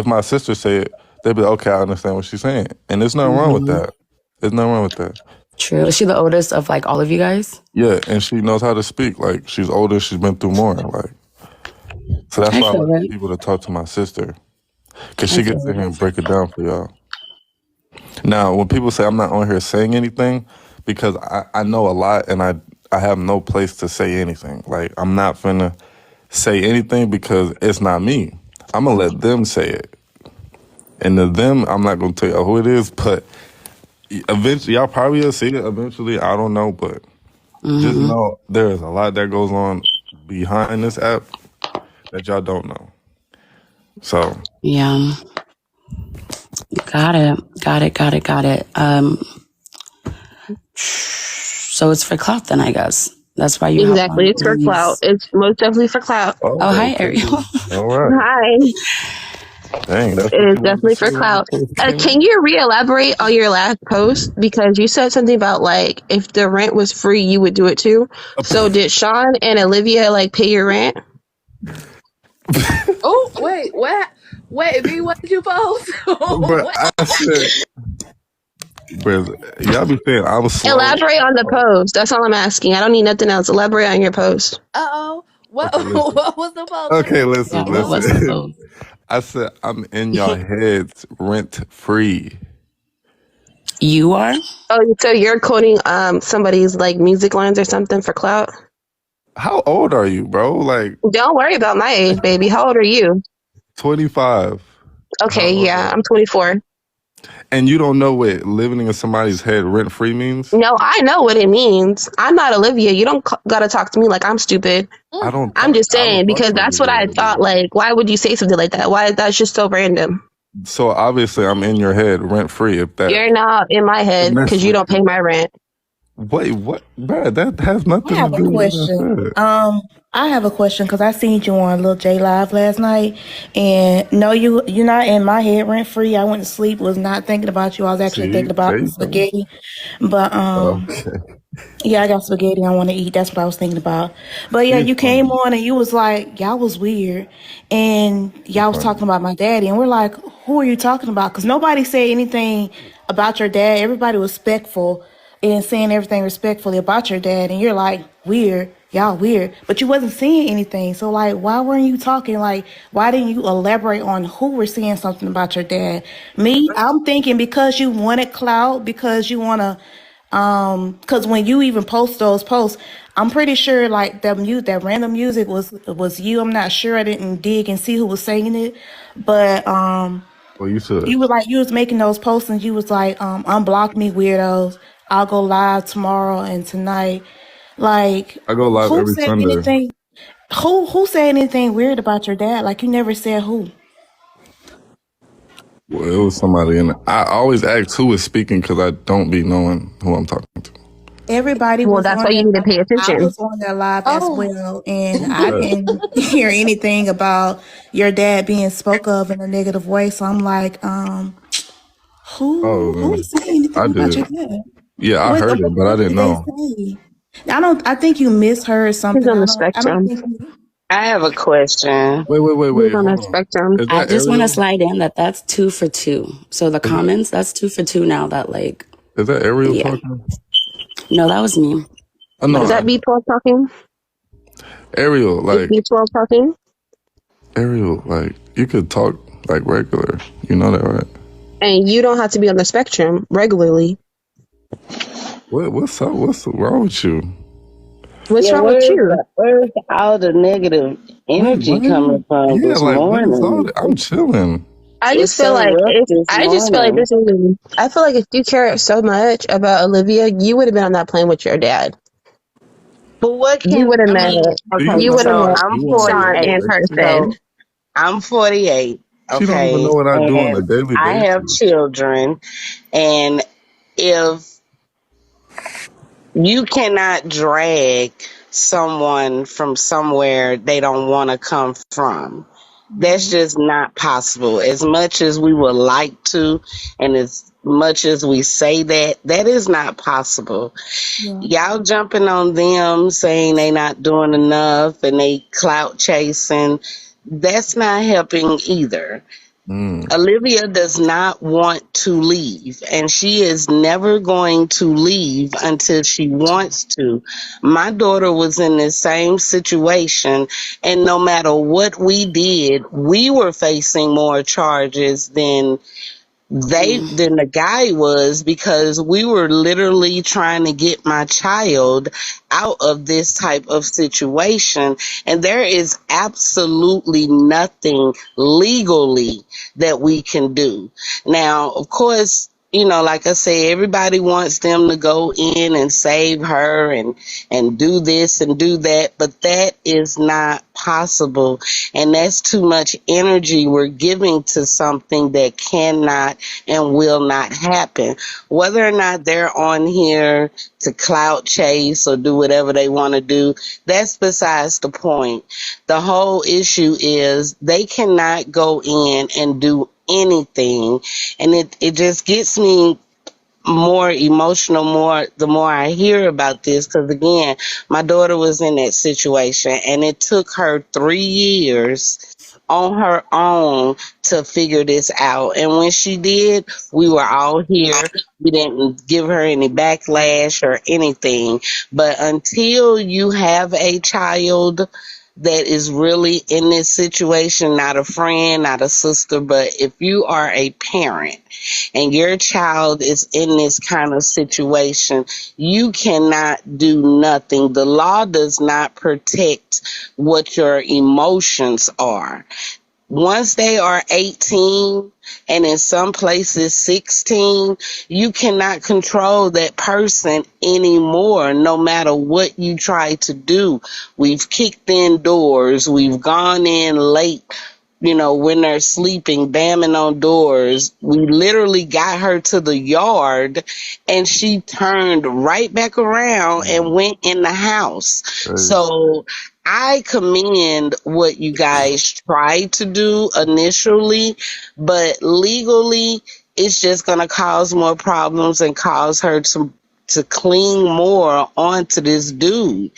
if my sister say it, they'd be like, okay, I understand what she's saying, and there's nothing wrong with that. There's nothing wrong with that. True. Is she the oldest of like all of you guys? Yeah, and she knows how to speak. Like she's older, she's been through more. Like so that's I why I feel like it. people to talk to my sister because I she feel gets in it. here and break it down for y'all. Now, when people say I'm not on here saying anything, because I know a lot and I have no place to say anything. Like I'm not finna say anything because it's not me. I'm gonna let them say it, and to them, I'm not gonna tell you who it is, but eventually, y'all probably will see it eventually. I don't know, but just know there is a lot that goes on behind this app that y'all don't know. So Yeah. Got it. So it's for clout then, I guess. That's why you have Exactly. It's for clout. It's most definitely for clout. Oh, hi, okay. Ariel. All right. Hi. Dang, that's what It is you wanted to definitely say for when you clout. first came Can in? you re-elaborate on your last post? Because you said something about like if the rent was free, you would do it too. So did Sean and Olivia like pay your rent? Oh, wait, what? Wait, B, what did you post? But What? I said, but y'all be saying I was slow. Elaborate on the post. That's all I'm asking. I don't need nothing else. Elaborate on your post. Uh-oh. What, Okay, listen. what was the post? Okay, Yeah, listen, what was the listen. post? I said I'm in your heads rent free. You are? Oh, so you're quoting somebody's like music lines or something for clout? How old are you, bro? Like Don't worry about my age, baby. How old are you? 25. How Okay, old are yeah, you? I'm 24. And you don't know what living in somebody's head rent free means? No, I know what it means. I'm not Olivia. You don't gotta talk to me like I'm stupid. I don't I'm talk. just I don't saying talk because like that's what I Olivia. thought. Like, why would you say something like that? Why? That's just so random. So obviously I'm in your head rent free. If that You're not in my head mess because you with don't pay you. my rent. Wait, what, bro? That has I nothing to have a do with what question. I said. I have a question because I seen you on Lil J Live last night, and no, you're not in my head rent free. I went to sleep, was not thinking about you. I was actually See, thinking there about you go. spaghetti, but Okay, yeah, I got spaghetti I want to eat. That's what I was thinking about. But yeah, she's you came funny. on and you was like, y'all was weird, and She's y'all was funny. talking about my daddy, and we're like, who are you talking about? Because nobody said anything about your dad. Everybody was respectful and saying everything respectfully about your dad, and you're like, weird. Y'all weird, but you wasn't saying anything. So like, why weren't you talking? Like, why didn't you elaborate on who were saying something about your dad? Me, I'm thinking because you wanted clout, because you want to because when you even post those posts, I'm pretty sure like that random music was you. I'm not sure. I didn't dig and see who was saying it, but Well, you should. you were like you was making those posts and you was like unblock me weirdos. I'll go live tomorrow and tonight. Like I go live who every said Sunday. anything? Who said anything weird about your dad? Like you never said who. Well, it was somebody in. I always ask who is speaking because I don't be knowing who I'm talking to. Everybody Well, was that's on why you that. need to pay I attention. was on that live as Oh, well, and I Yeah. didn't hear anything about your dad being spoke of in a negative way. So I'm like, Oh, who is saying I anything about did. your dad? Yeah, I heard it, but I What didn't did they know. say? I don't. I think you misheard He's something. on the I don't spectrum. think. I have a question. He's Wait. on the Hold on. spectrum. Is I that just want to Ariel? slide in that's 2 for 2. So the Is that comments, that's 2 for 2 now that like, is that Ariel yeah. talking? No, that was me. Oh But no, Is that B12 talking? Ariel. Is Like B12 talking? Ariel. Like you could talk like regular. You know that, right? And you don't have to be on the spectrum regularly. What's up? What's wrong with you? What's Yeah, wrong with you? where's all the negative Wait, energy what are coming you? from Yeah, this like what is all morning? that? I'm chilling. I It's just feel so like rough if this I just feel like morning. this is. I feel like if you care so much about Olivia, you would have been on that plane with your dad. But what You can would have I met. mean? Do you Okay, You know would have what so I met I'm do on a Sean daily in 48. basis? person. So I'm 48. She don't even know Okay, what I do on a and daily I have basis. children, and if you cannot drag someone from somewhere they don't want to come from. That's just not possible. As much as we would like to, and as much as we say that, that is not possible. Yeah. Y'all jumping on them saying they not doing enough and they clout chasing. That's not helping either. Mm. Olivia does not want to leave, and she is never going to leave until she wants to. My daughter was in the same situation, and no matter what we did, we were facing more charges than the guy was, because we were literally trying to get my child out of this type of situation, and there is absolutely nothing legally that we can do. Now, of course, like I say, everybody wants them to go in and save her and do this and do that, but that is not possible, and that's too much energy we're giving to something that cannot and will not happen. Whether or not they're on here to clout chase or do whatever they want to do, that's besides the point. The whole issue is they cannot go in and do anything, and it just gets me more emotional the more I hear about this, because again, my daughter was in that situation, and it took her 3 years on her own to figure this out. And when she did, we were all here. We didn't give her any backlash or anything. But until you have a child that is really in this situation, not a friend, not a sister, but if you are a parent and your child is in this kind of situation, you cannot do nothing. The law does not protect what your emotions are. Once they are 18, and in some places 16, you cannot control that person anymore, no matter what you try to do. We've kicked in doors, we've gone in late, when they're sleeping, banging on doors. We literally got her to the yard, and she turned right back around and went in the house. Crazy. So I commend what you guys tried to do initially, but legally, it's just going to cause more problems and cause her to cling more onto this dude.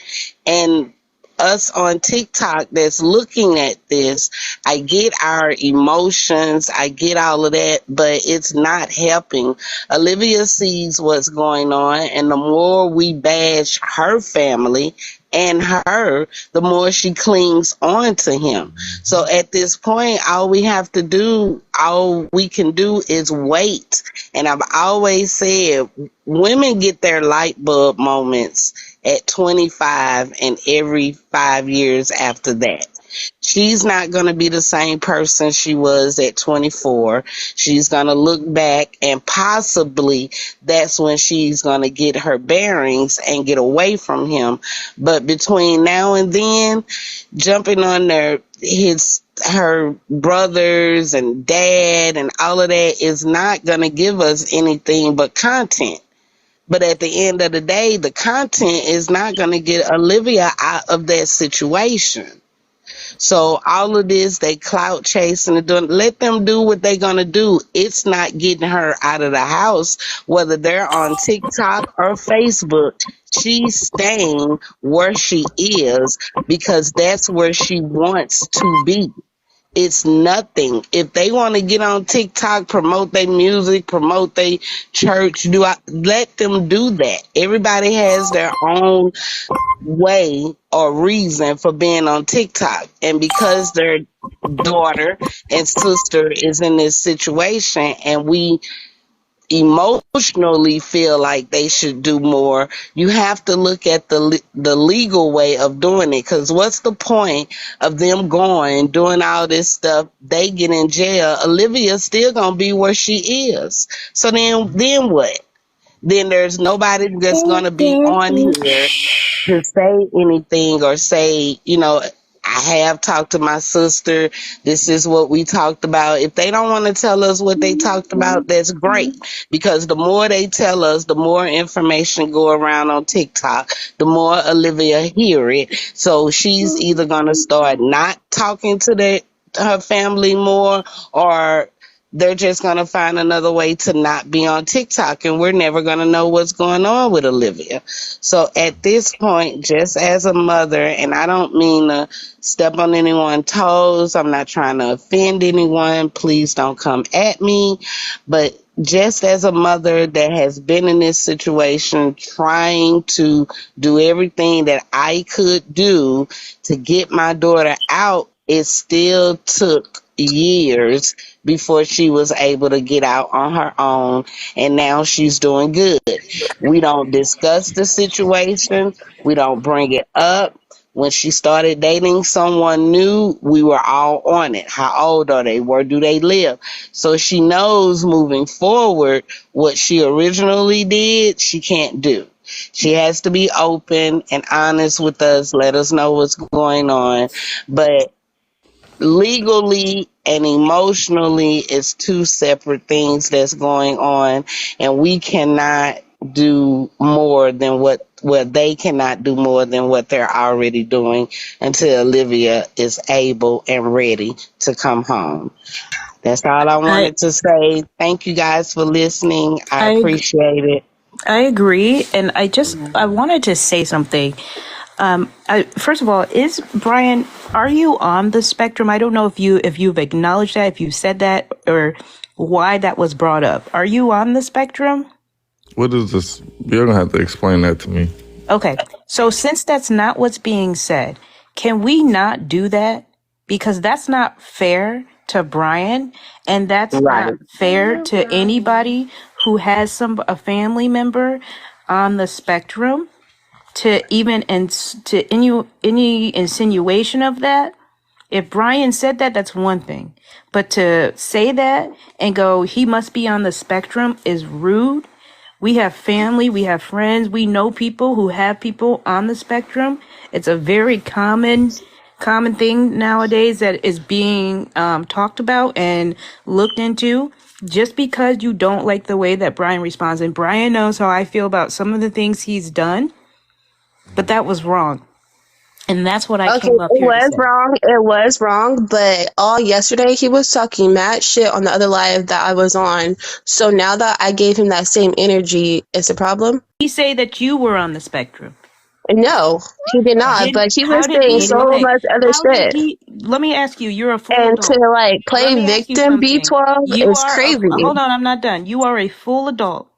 And us on TikTok that's looking at this, I get our emotions, I get all of that, but it's not helping. Olivia sees what's going on, and the more we bash her family and her, the more she clings on to him. So at this point, all we can do is wait. And I've always said, women get their light bulb moments at 25 and every 5 years after that. She's not going to be the same person she was at 24. She's going to look back, and possibly that's when she's going to get her bearings and get away from him. But between now and then, jumping on her brothers and dad and all of that is not going to give us anything but content. But at the end of the day, the content is not going to get Olivia out of that situation. So all of this, they clout chasing and doing, let them do what they're going to do. It's not getting her out of the house, whether they're on TikTok or Facebook. She's staying where she is because that's where she wants to be. It's nothing. If they want to get on TikTok, promote their music, promote their church, let them do that. Everybody has their own way or reason for being on TikTok. And because their daughter and sister is in this situation, and we emotionally feel like they should do more, you have to look at the legal way of doing it. Because what's the point of them doing all this stuff? They get in jail. Olivia's still gonna be where she is. So then what? Then there's nobody that's gonna be on here to say anything or say, I have talked to my sister. This is what we talked about. If they don't want to tell us what they talked about, that's great. Because the more they tell us, the more information go around on TikTok, the more Olivia hear it. So she's either going to start not talking to her family more, or they're just going to find another way to not be on TikTok, and we're never going to know what's going on with Olivia. So at this point, just as a mother, and I don't mean to step on anyone's toes, I'm not trying to offend anyone, please don't come at me, but just as a mother that has been in this situation, trying to do everything that I could do to get my daughter out, it still took years before she was able to get out on her own, and now she's doing good. We don't discuss the situation, we don't bring it up. When she started dating someone new, we were all on it. How old are they? Where do they live? So she knows moving forward what she originally did, she can't do. She has to be open and honest with us, let us know what's going on. But legally and emotionally, it's two separate things that's going on, and we cannot do more than what they cannot do more than what they're already doing until Olivia is able and ready to come home. That's all I I wanted to say. Thank you guys for listening. I I appreciate it. I agree, and I wanted to say something. First of all, is Brian? Are you on the spectrum? I don't know if you've acknowledged that, if you said that, or why that was brought up. Are you on the spectrum? What is this? You're gonna have to explain that to me. Okay, so since that's not what's being said, can we not do that? Because that's not fair to Brian, and that's Right. not fair to anybody who has a family member on the spectrum. To even to any insinuation of that. If Brian said that, that's one thing, but to say that and go, he must be on the spectrum, is rude. We have family, we have friends, we know people who have people on the spectrum. It's a very common thing nowadays that is being talked about and looked into. Just because you don't like the way that Brian responds, and Brian knows how I feel about some of the things he's done, but that was wrong. And that's what I Okay, came up it here to was say. wrong. It was wrong, but all yesterday he was talking mad shit on the other live that I was on. So now that I gave him that same energy, it's a problem? He say that you were on the spectrum. No, he did not. But he was How did saying he, so okay, much other how did shit. he, let me ask you, you're a full And to adult. like Let play me ask you victim something. B12 You is are, crazy. hold on, I'm not done. You are a full adult.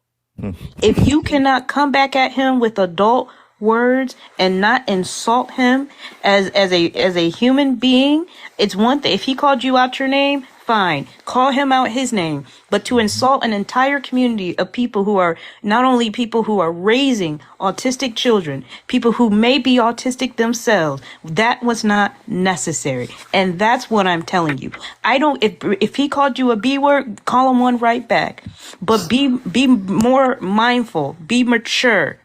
If you cannot come back at him with adult words and not insult him as a human being, it's one thing. If he called you out your name, fine, call him out his name. But to insult an entire community of people who are not only people who are raising autistic children, people who may be autistic themselves, that was not necessary. And that's what I'm telling you. I don't, if he called you a B word, call him one right back. But be more mindful, be mature,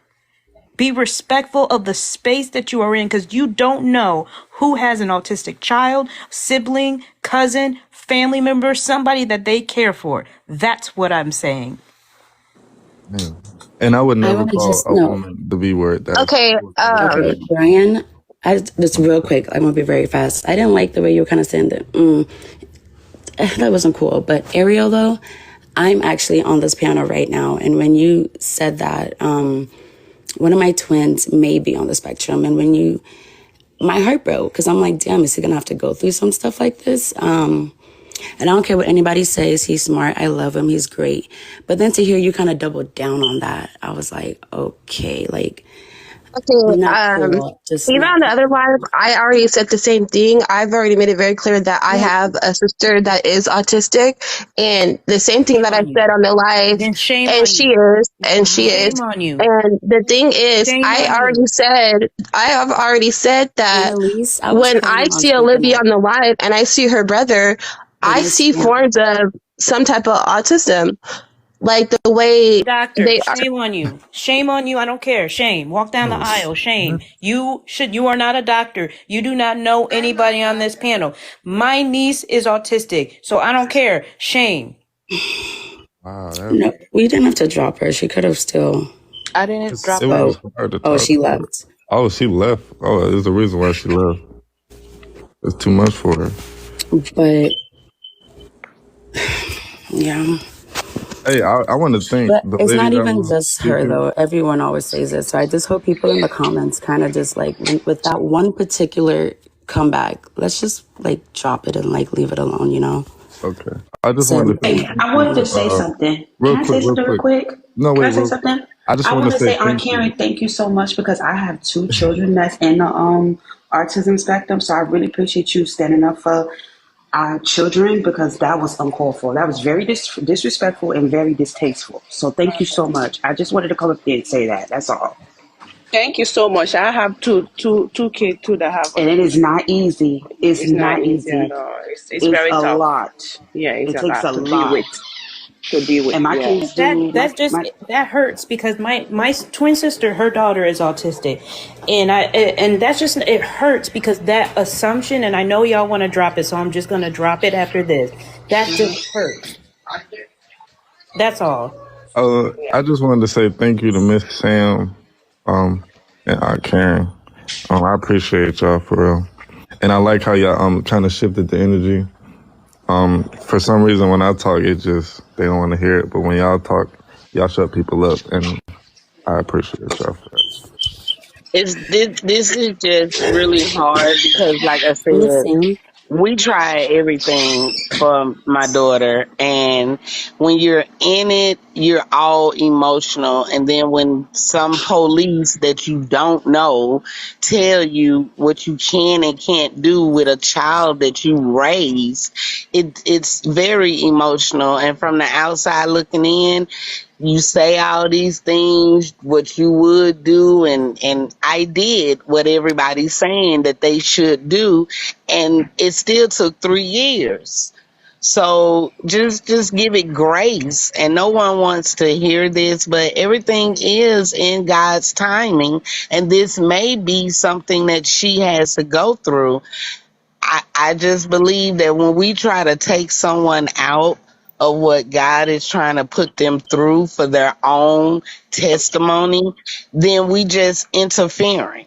be respectful of the space that you are in, because you don't know who has an autistic child, sibling, cousin, family member, somebody that they care for. That's what I'm saying. Yeah. And I would I never want to call just a know. woman the B word. Okay, Okay, Brian, just real quick. I'm gonna be very fast. I didn't like the way you were kind of saying that. That wasn't cool. But Ariel, though, I'm actually on this piano right now, and when you said that, one of my twins may be on the spectrum, and my heart broke because I'm like, damn, is he gonna have to go through some stuff like this? And I don't care what anybody says. He's smart. I love him. He's great. But then to hear you kind of double down on that, I was like, okay, like, okay, not cool. Just even not on the cool. other live, I already said the same thing. I've already made it very clear that I Yeah. have a sister that is autistic, and the same thing Shame that I on you. said on the live, Then shame and on she you. is, and she is. Shame on you. And the thing is, Shame on you. I have already said that Annalise, I was when I planning on see speaking Olivia up, on the live and I see her brother, but I it's see yeah. forms of some type of autism, like the way Doctor, they are. shame on you. Shame on you. I don't care. Shame. Walk down the No. aisle. Shame. You are not a doctor. You do not know anybody on this panel. My niece is autistic, so I don't care. Shame. Wow, No, we didn't have to drop her. She could have still. I didn't drop it her. was Oh, hard to oh, talk she to her. left. Oh, she left. Oh, there's a reason why she left. It's too much for her. But Yeah. Hey, I want to thank But the it's lady not that even was just her speaking. though. Everyone always says it. So I just hope people in the comments kind of just like with that one particular comeback, let's just like drop it and like leave it alone, you know? Okay, I just So wanted to say Hey, thank I wanted to you. say something. Real Can I quick, say real something real quick. quick? No, Can wait, I say real quick. something? I just I want want to to say say, Aunt thank you. Karen, thank you so much because I have two children that's in the autism spectrum. So I really appreciate you standing up for our children because that was uncalled for. That was very disrespectful and very distasteful. So thank you so much. I just wanted to come up there and say that. That's all. Thank you so much. I have two kids too that have And it is autism. not easy. It's It's not not easy at easy. all. It's It's very a tough. lot. Yeah, it's It a takes a lot to deal lot. with. To deal with. And my Yeah. kids do my That hurts because my twin sister, her daughter is autistic, and that's just, it hurts because that assumption, and I know y'all want to drop it, so I'm just gonna drop it after this. That just hurts. That's all. I just wanted to say thank you to Miss Sam, and Karen. I appreciate y'all for real, and I like how y'all kind of shifted the energy. For some reason, when I talk, it just they don't want to hear it, but when y'all talk, y'all shut people up, and I appreciate y'all for that. This is just really hard because, like I Miss said, Sam, we try everything for my daughter, and when you're in it, you're all emotional. And then when some police that you don't know tell you what you can and can't do with a child that you raised, it's very emotional. And from the outside looking in, you say all these things, what you would do, and I did what everybody's saying that they should do, and it still took 3 years. So just give it grace. And no one wants to hear this, but everything is in God's timing, and this may be something that she has to go through. I just believe that when we try to take someone out of what God is trying to put them through for their own testimony, then we just interfering.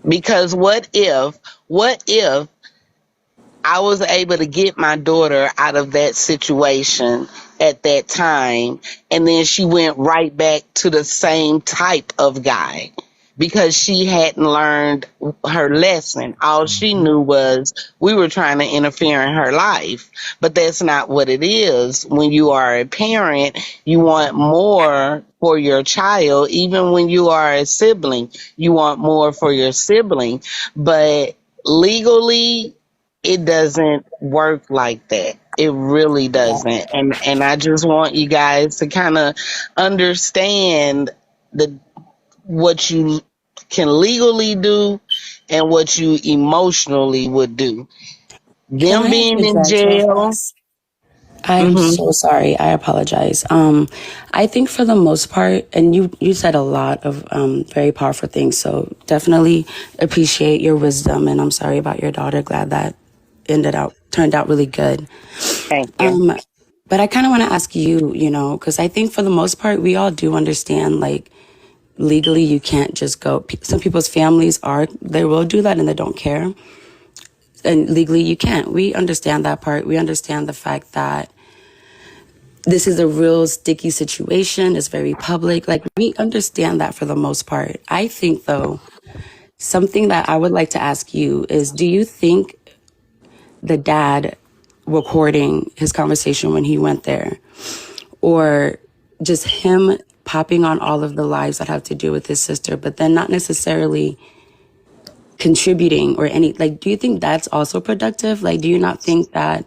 Because what if I was able to get my daughter out of that situation at that time, and then she went right back to the same type of guy because she hadn't learned her lesson. All she knew was we were trying to interfere in her life, but that's not what it is. When you are a parent, you want more for your child. Even when you are a sibling, you want more for your sibling, but legally it doesn't work like that. It really doesn't. And I just want you guys to kind of understand the what you can legally do and what you emotionally would do. can Them I being in interject real jail. fast? I'm Hmm. so sorry. I apologize. I think for the most part, and you said a lot of very powerful things. So definitely appreciate your wisdom, and I'm sorry about your daughter. Glad that turned out really good. Thank you. Um, but I kind of want to ask you, you know, because I think for the most part, we all do understand, like, legally, you can't just go. Some people's families they will do that and they don't care. And legally, you can't. We understand that part. We understand the fact that this is a real sticky situation. It's very public. Like, we understand that for the most part. I think, though, something that I would like to ask you is, do you think the dad recording his conversation when he went there, or just him popping on all of the lives that have to do with his sister, but then not necessarily contributing or any, like, do you think that's also productive? Like, do you not think that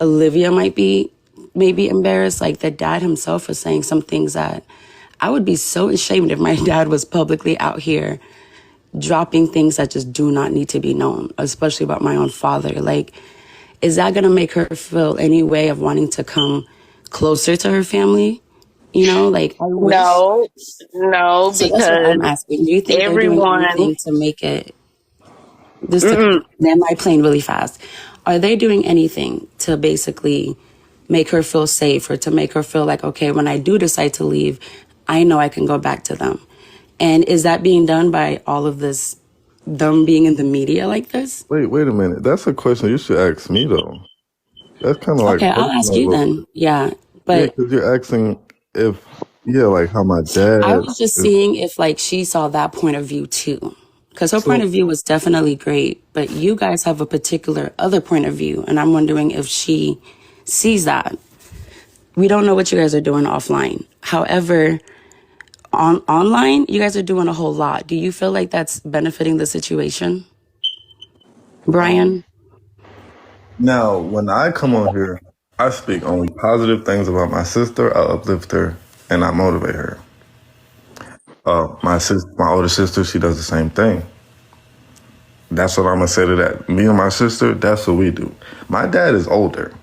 Olivia might be maybe embarrassed? Like, the dad himself was saying some things that I would be so ashamed if my dad was publicly out here dropping things that just do not need to be known, especially about my own father. Like, is that going to make her feel any way of wanting to come closer to her family? You know, like, I wish. No, no, So that's what because I'm asking. Do you think they're doing everyone, anything to make it, just to mm-mm, land my plane really fast? Are they doing anything to basically make her feel safe, or to make her feel like, okay, when I do decide to leave, I know I can go back to them? And is that being done by all of this, them being in the media like this? Wait a minute. That's a question you should ask me though. That's kind of like Okay, I'll ask you personal. then. Yeah, Yeah, but because you're asking if, yeah, like how my I dad was just is. seeing if like she saw that point of view too. Because her point So of view was definitely great, but you guys have a particular other point of view, and I'm wondering if she sees that. We don't know what you guys are doing offline. However, online, you guys are doing a whole lot. Do you feel like that's benefiting the situation, Brian? now, when I come on here, I speak only positive things about my sister. I uplift her and I motivate her. My older sister, she does the same thing. That's what I'm gonna say to that. Me and my sister, that's what we do. My dad is older.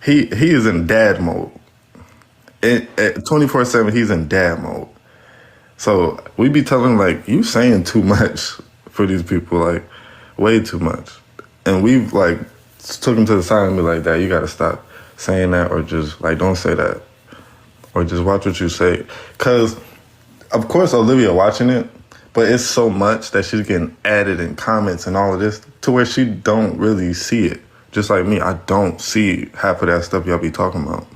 He is in dad mode. 24/7, he's in dad mode. So we be telling like, you saying too much for these people, like way too much. And we've like took him to the side and be like, Dad, you gotta stop saying that, or just like don't say that, or just watch what you say. Cause of course Olivia watching it, but it's so much that she's getting added in comments and all of this to where she don't really see it. Just like me, I don't see half of that stuff y'all be talking about.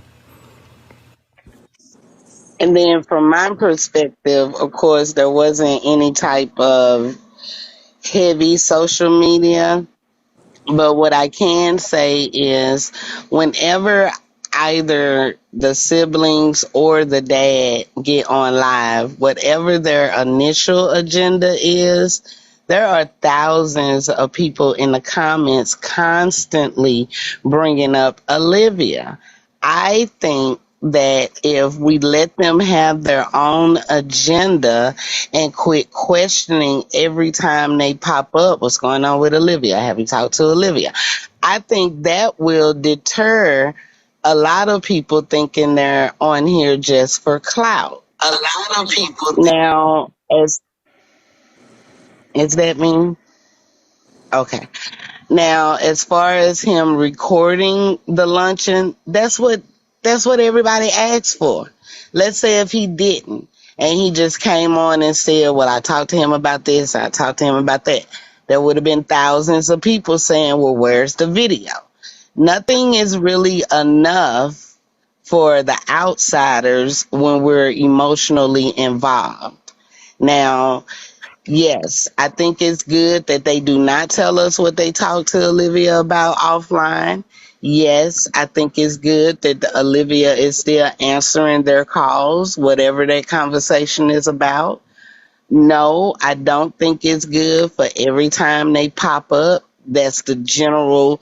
And then from my perspective, of course, there wasn't any type of heavy social media. But what I can say is whenever either the siblings or the dad get on live, whatever their initial agenda is, there are thousands of people in the comments constantly bringing up Olivia. I think that if we let them have their own agenda and quit questioning every time they pop up, what's going on with Olivia? Have you talked to Olivia? I think that will deter a lot of people thinking they're on here just for clout. A lot of people now, is that mean? Okay. Now, as far as him recording the luncheon, that's what everybody asked for. Let's say if he didn't and he just came on and said, "Well, I talked to him about this, I talked to him about that." There would have been thousands of people saying, "Well, where's the video?" Nothing is really enough for the outsiders when we're emotionally involved. Now, yes, I think it's good that they do not tell us what they talk to Olivia about offline. Yes, I think it's good that Olivia is still answering their calls, whatever that conversation is about. No, I don't think it's good for every time they pop up. That's the general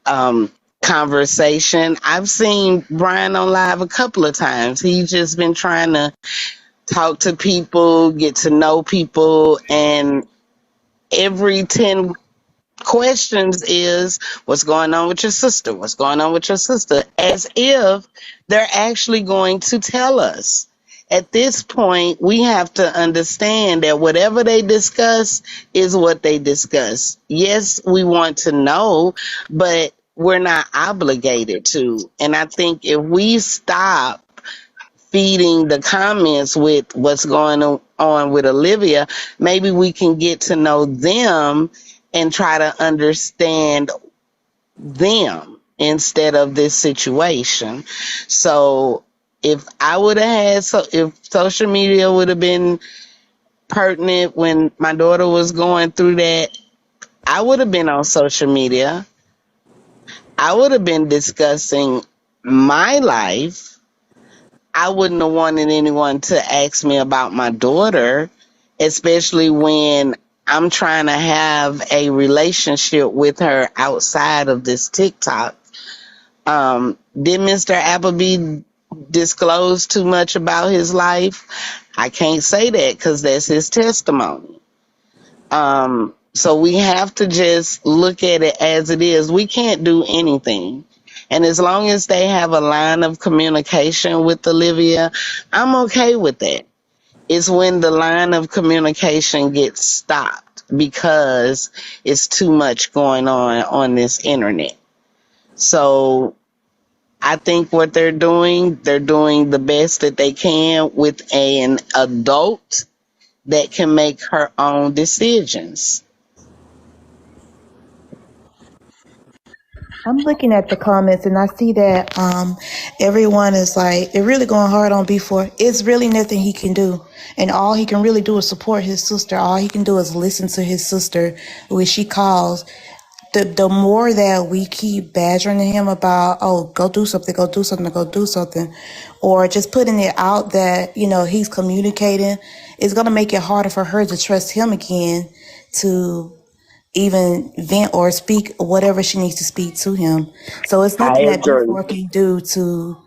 um, conversation. I've seen Brian on live a couple of times. He's just been trying to talk to people, get to know people, and every 10 questions is what's going on with your sister? What's going on with your sister? As if they're actually going to tell us. At this point, we have to understand that whatever they discuss is what they discuss. Yes, we want to know, but we're not obligated to. And I think if we stop feeding the comments with what's going on with Olivia, maybe we can get to know them and try to understand them instead of this situation. So if I would have if social media would have been pertinent when my daughter was going through that, I would have been on social media. I would have been discussing my life. I wouldn't have wanted anyone to ask me about my daughter, especially when I'm trying to have a relationship with her outside of this TikTok. Did Mr. Appleby disclose too much about his life? I can't say that because that's his testimony. So we have to just look at it as it is. We can't do anything. And as long as they have a line of communication with Olivia, I'm okay with that. It's when the line of communication gets stopped because it's too much going on this internet. So I think what they're doing the best that they can with an adult that can make her own decisions. I'm looking at the comments and I see that everyone is like they're really going hard on B4. It's really nothing he can do, and all he can really do is support his sister. All he can do is listen to his sister when she calls. The more that we keep badgering him about, oh, go do something, go do something, go do something, or just putting it out that he's communicating, it's gonna make it harder for her to trust him again to even vent or speak whatever she needs to speak to him. So it's I nothing that agree. B4 can do to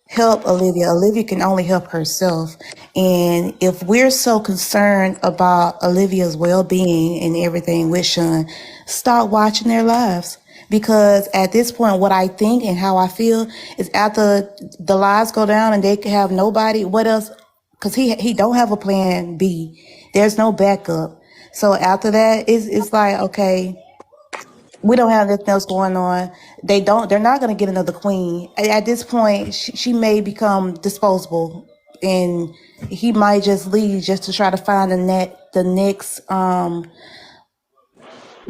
help Olivia. Olivia can only help herself. And if we're so concerned about Olivia's well-being and everything with Sean, start watching their lives. Because at this point, what I think and how I feel is after the lives go down and they can have nobody, what else? Because he don't have a plan B. There's no backup. So after that, it's like, okay, we don't have nothing else going on. They're not going to get another queen. At this point, she may become disposable, and he might just leave just to try to find the next,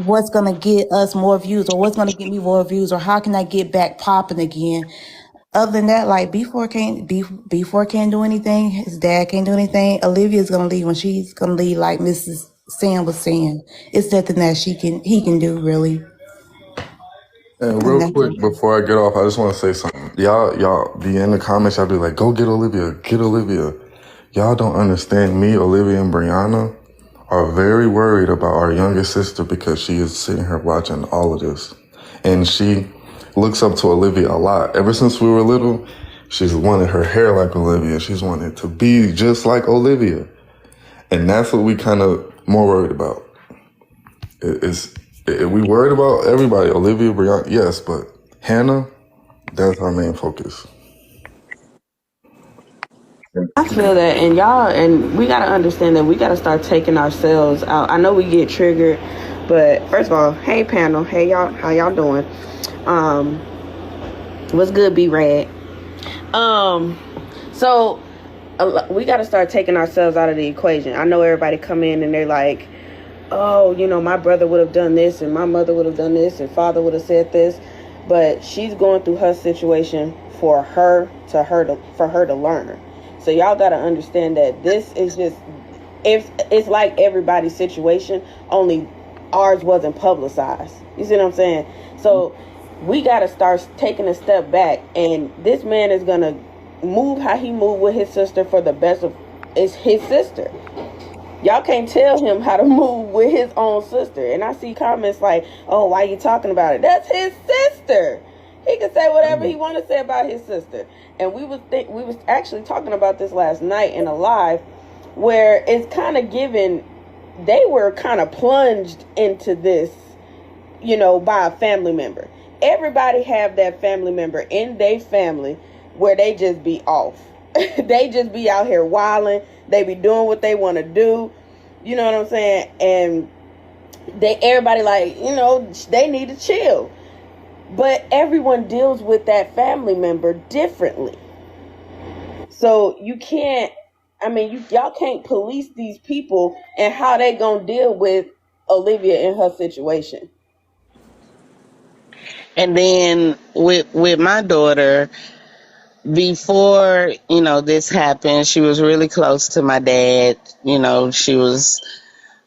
what's going to get us more views, or what's going to get me more views, or how can I get back popping again. Other than that, like B4 can't do anything. His dad can't do anything. Olivia's gonna leave when she's gonna leave, like Mrs. Sam was saying. It's nothing that he can do really. And And real that's quick before I get off, I just want to say something. Y'all be in the comments. Y'all be like, "Go get Olivia, get Olivia." Y'all don't understand. Me, Olivia, and Brianna are very worried about our youngest sister because she is sitting here watching all of this, and she looks up to Olivia a lot. Ever since we were little, she's wanted her hair like Olivia. She's wanted to be just like Olivia, and that's what we kind of more worried about. We worried about everybody. Olivia, Brianna, yes, but Hannah, that's our main focus. I feel that, and y'all, and we gotta understand that we gotta start taking ourselves out. I know we get triggered, but first of all, hey panel, hey y'all, how y'all doing? What's good, B Rad? So we gotta start taking ourselves out of the equation. I know everybody come in and they're like, oh, my brother would have done this, and my mother would have done this, and father would have said this, but she's going through her situation for her to learn. So y'all got to understand that this is just, it's like everybody's situation, only ours wasn't publicized. You see what I'm saying? So we got to start taking a step back, and this man is going to move how he moved with his sister for the best of, it's his sister. Y'all can't tell him how to move with his own sister. And I see comments like, oh, why you talking about it? That's his sister. He can say whatever he want to say about his sister. And we was actually talking about this last night in a live, where it's kind of given, they were kind of plunged into this, by a family member. Everybody have that family member in their family where they just be off. They just be out here wilding. They be doing what they want to do. You know what I'm saying? And everybody like, they need to chill. But everyone deals with that family member differently. So you can't, y'all can't police these people and how they gonna deal with Olivia in her situation. And then with my daughter, before, this happened, she was really close to my dad. She was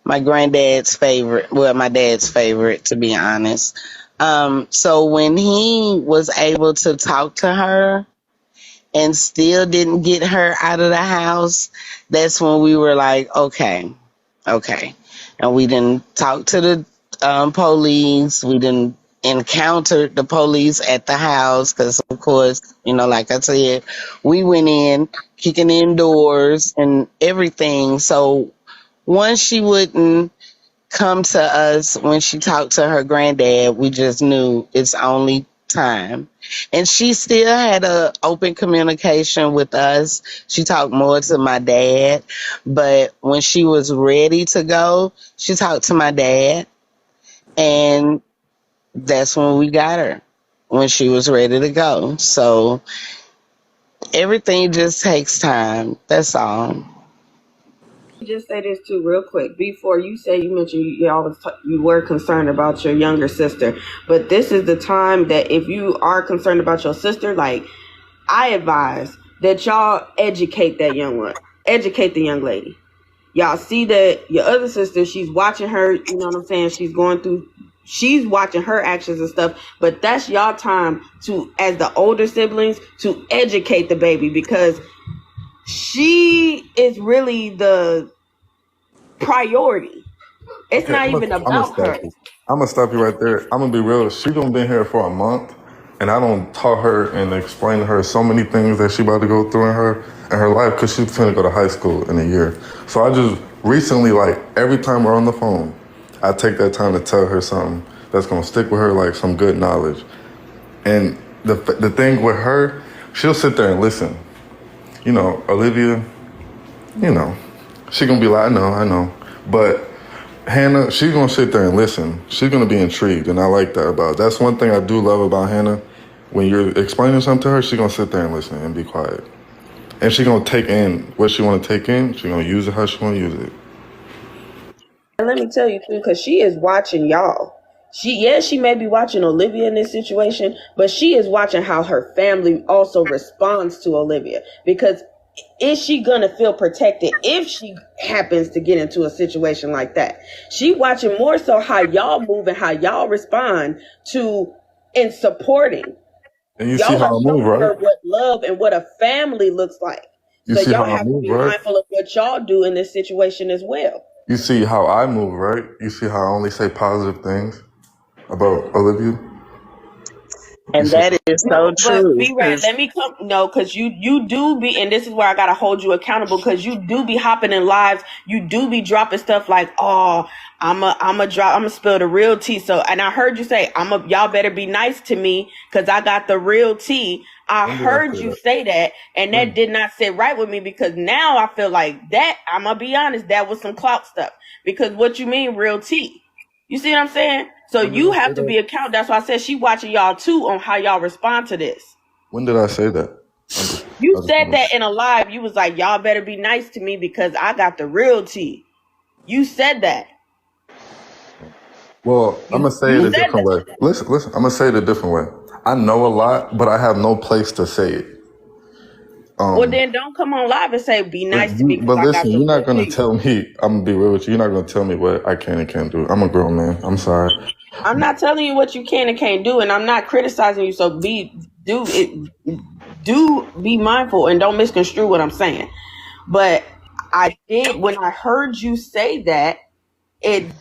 my granddad's favorite. Well, my dad's favorite, to be honest. So when he was able to talk to her and still didn't get her out of the house, that's when we were like, okay. And we didn't talk to the police. We didn't encounter the police at the house because, of course, like I said, we went in kicking in doors and everything. So once she wouldn't come to us when she talked to her granddad, we just knew it's only time. And she still had a open communication with us. She talked more to my dad, but when she was ready to go, she talked to my dad, and that's when we got her, when she was ready to go. So everything just takes time. That's all. Just say this too, real quick. Before you say, you mentioned you were concerned about your younger sister, but this is the time that if you are concerned about your sister, like I advise that y'all educate that young one, educate the young lady. Y'all see that your other sister, she's watching her, you know what I'm saying? She's watching her actions and stuff, but that's y'all time to, as the older siblings, to educate the baby, because she is really the priority. It's Okay, not even I'm gonna about stop her. you. I'm gonna stop you right there. I'm gonna be real. She gonna been here for a month, and I don't taught her and explain to her so many things that she about to go through in her life, because she's gonna go to high school in a year. So I just recently, like every time we're on the phone, I take that time to tell her something that's gonna stick with her, like some good knowledge. And the thing with her, she'll sit there and listen. You know, Olivia, you know, she gonna be like, I know. But Hannah, she's gonna sit there and listen. She's gonna be intrigued, and I like that about her. That's one thing I do love about Hannah. When you're explaining something to her, she's gonna sit there and listen and be quiet. And she's gonna take in what she wanna take in. She's gonna use it how she wanna use it. And let me tell you too, because she is watching y'all. She may be watching Olivia in this situation, but she is watching how her family also responds to Olivia. Because is she gonna feel protected if she happens to get into a situation like that? She watching more so how y'all move and how y'all respond to in supporting. And you see Y'all how are I move, showing right? her what love and what a family looks like. You So see y'all how I have to move, be right? mindful of what y'all do in this situation as well. You see how I move, right? You see how I only say positive things about Olivia? You And see? that is so No, but true. be right. Let me come. No, because you do be, and this is where I gotta hold you accountable, because you do be hopping in lives. You do be dropping stuff like, "Oh, I'm a spill the real tea." So, and I heard you say, y'all better be nice to me because I got the real tea." I When did I heard say you that? say that, and that When? did not sit right with me, because now I feel like that. I'm gonna be honest, that was some clout stuff. Because what you mean, real tea? You see what I'm saying? So When did you I say have to that? be accountable. That's why I said she watching y'all too on how y'all respond to this. When did I say that? You I just said want that in a live. You was like, y'all better be nice to me because I got the real tea. You said that. Well, I'm gonna say it You a said different that. way. Listen. I'm gonna say it a different way. I know a lot, but I have no place to say it. Well, then don't come on live and say be nice to me because But I got listen, the you're real not gonna tea. tell me. I'm gonna be real with you. You're not gonna tell me what I can and can't do. I'm a grown man. I'm sorry. I'm not telling you what you can and can't do, and I'm not criticizing you. So do be mindful and don't misconstrue what I'm saying. But I did, when I heard you say that, it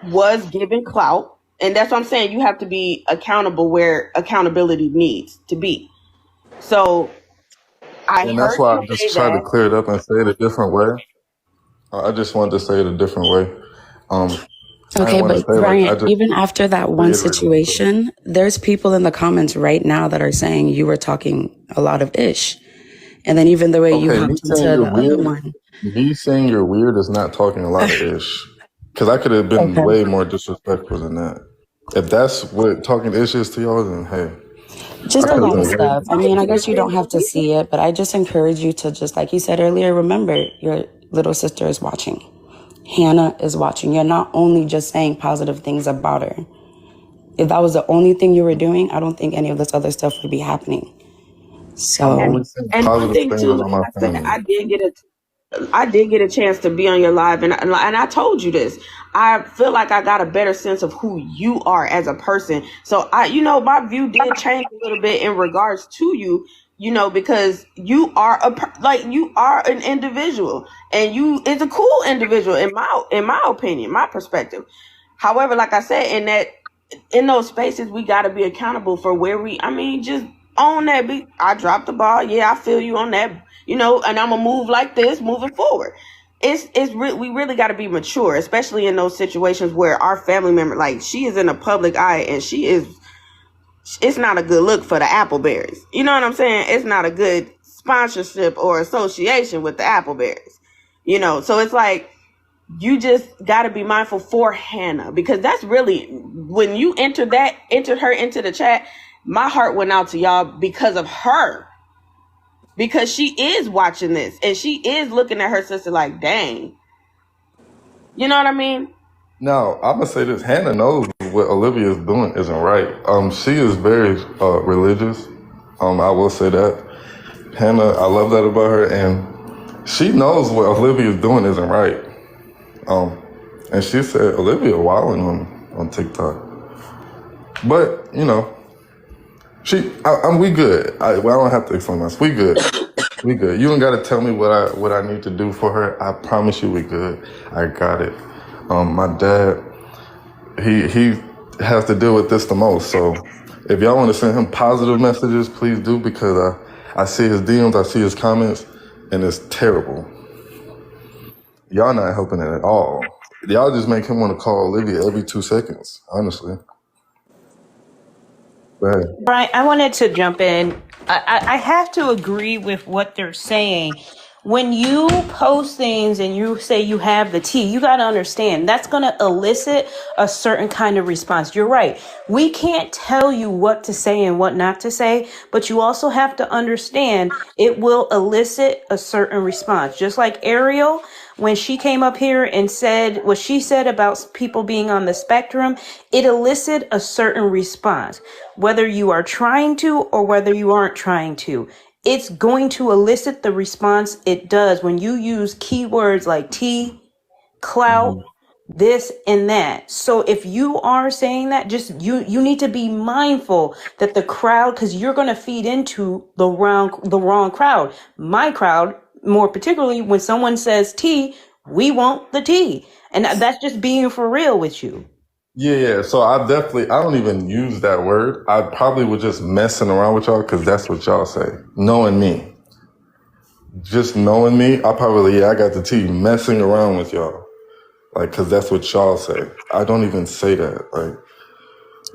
was given clout. And that's what I'm saying. You have to be accountable where accountability needs to be. So I And that's heard why you I just say tried to that. clear it up and say it a different way. I just wanted to say it a different way. Um, I didn't Okay, want to but say like I Brian, just even after that one reiterated myself. situation, there's people in the comments right now that are saying you were talking a lot of ish. And then even the way you Okay, me hopped saying into you're the other weird, one. me saying you're weird is not talking a lot of ish. Because I could have been Okay. way more disrespectful than that. If that's what talking ish is to y'all, then hey, I Just a could have lot of been way. stuff. I mean, I guess you don't have to see it, but I just encourage you to, just like you said earlier, remember your little sister is watching. Hannah is watching. You're not only just saying positive things about her. If that was the only thing you were doing, I don't think any of this other stuff would be happening. I'm So, only saying And one positive thing things too, about like my I said, family. I did get a chance to be on your live, and I told you this. I feel like I got a better sense of who you are as a person. So my view did change a little bit in regards to you. Because you are you are an individual, and you is a cool individual in my opinion, my perspective. However, like I said, in those spaces, we got to be accountable for where just own that. I dropped the ball. Yeah, I feel you on that. And I'm gonna move like this moving forward. We really got to be mature, especially in those situations where our family member, like she is in a public eye, and it's not a good look for the AppleBarrys. You know what I'm saying? It's not a good sponsorship or association with the AppleBarrys. So it's like, you just got to be mindful for Hannah, because that's really, when you entered her into the chat, my heart went out to y'all because of her, because she is watching this and she is looking at her sister like, dang, You know what I mean? Now, I'm gonna say this: Hannah knows what Olivia is doing isn't right. She is very religious. I will say that. Hannah, I love that about her, and she knows what Olivia is doing isn't right. And she said Olivia wilding on TikTok, but you know, we good. I don't have to explain us. We good. We good. You don't gotta tell me what I need to do for her. I promise you, we good. I got it. My dad, he has to deal with this the most. So if y'all want to send him positive messages, please do, because I see his DMs, I see his comments, and it's terrible. Y'all not helping it at all. Y'all just make him want to call Olivia every 2 seconds, honestly. Go ahead. Brian, I wanted to jump in. I have to agree with what they're saying. When you post things and you say you have the tea, you got to understand that's going to elicit a certain kind of response. You're right. We can't tell you what to say and what not to say, but you also have to understand it will elicit a certain response. Just like Ariel, when she came up here and said what she said about people being on the spectrum, it elicited a certain response. Whether you are trying to or whether you aren't trying to, it's going to elicit the response it does when you use keywords like tea, clout, this and that. So if you are saying that, just you need to be mindful that the crowd, because you're going to feed into the wrong crowd. My crowd, more particularly when someone says tea, we want the tea. And that's just being for real with you. Yeah. So I don't even use that word. I probably was just messing around with y'all because that's what y'all say. Knowing me. Just knowing me, I probably, I got the tea, messing around with y'all. Like, because that's what y'all say. I don't even say that. Like,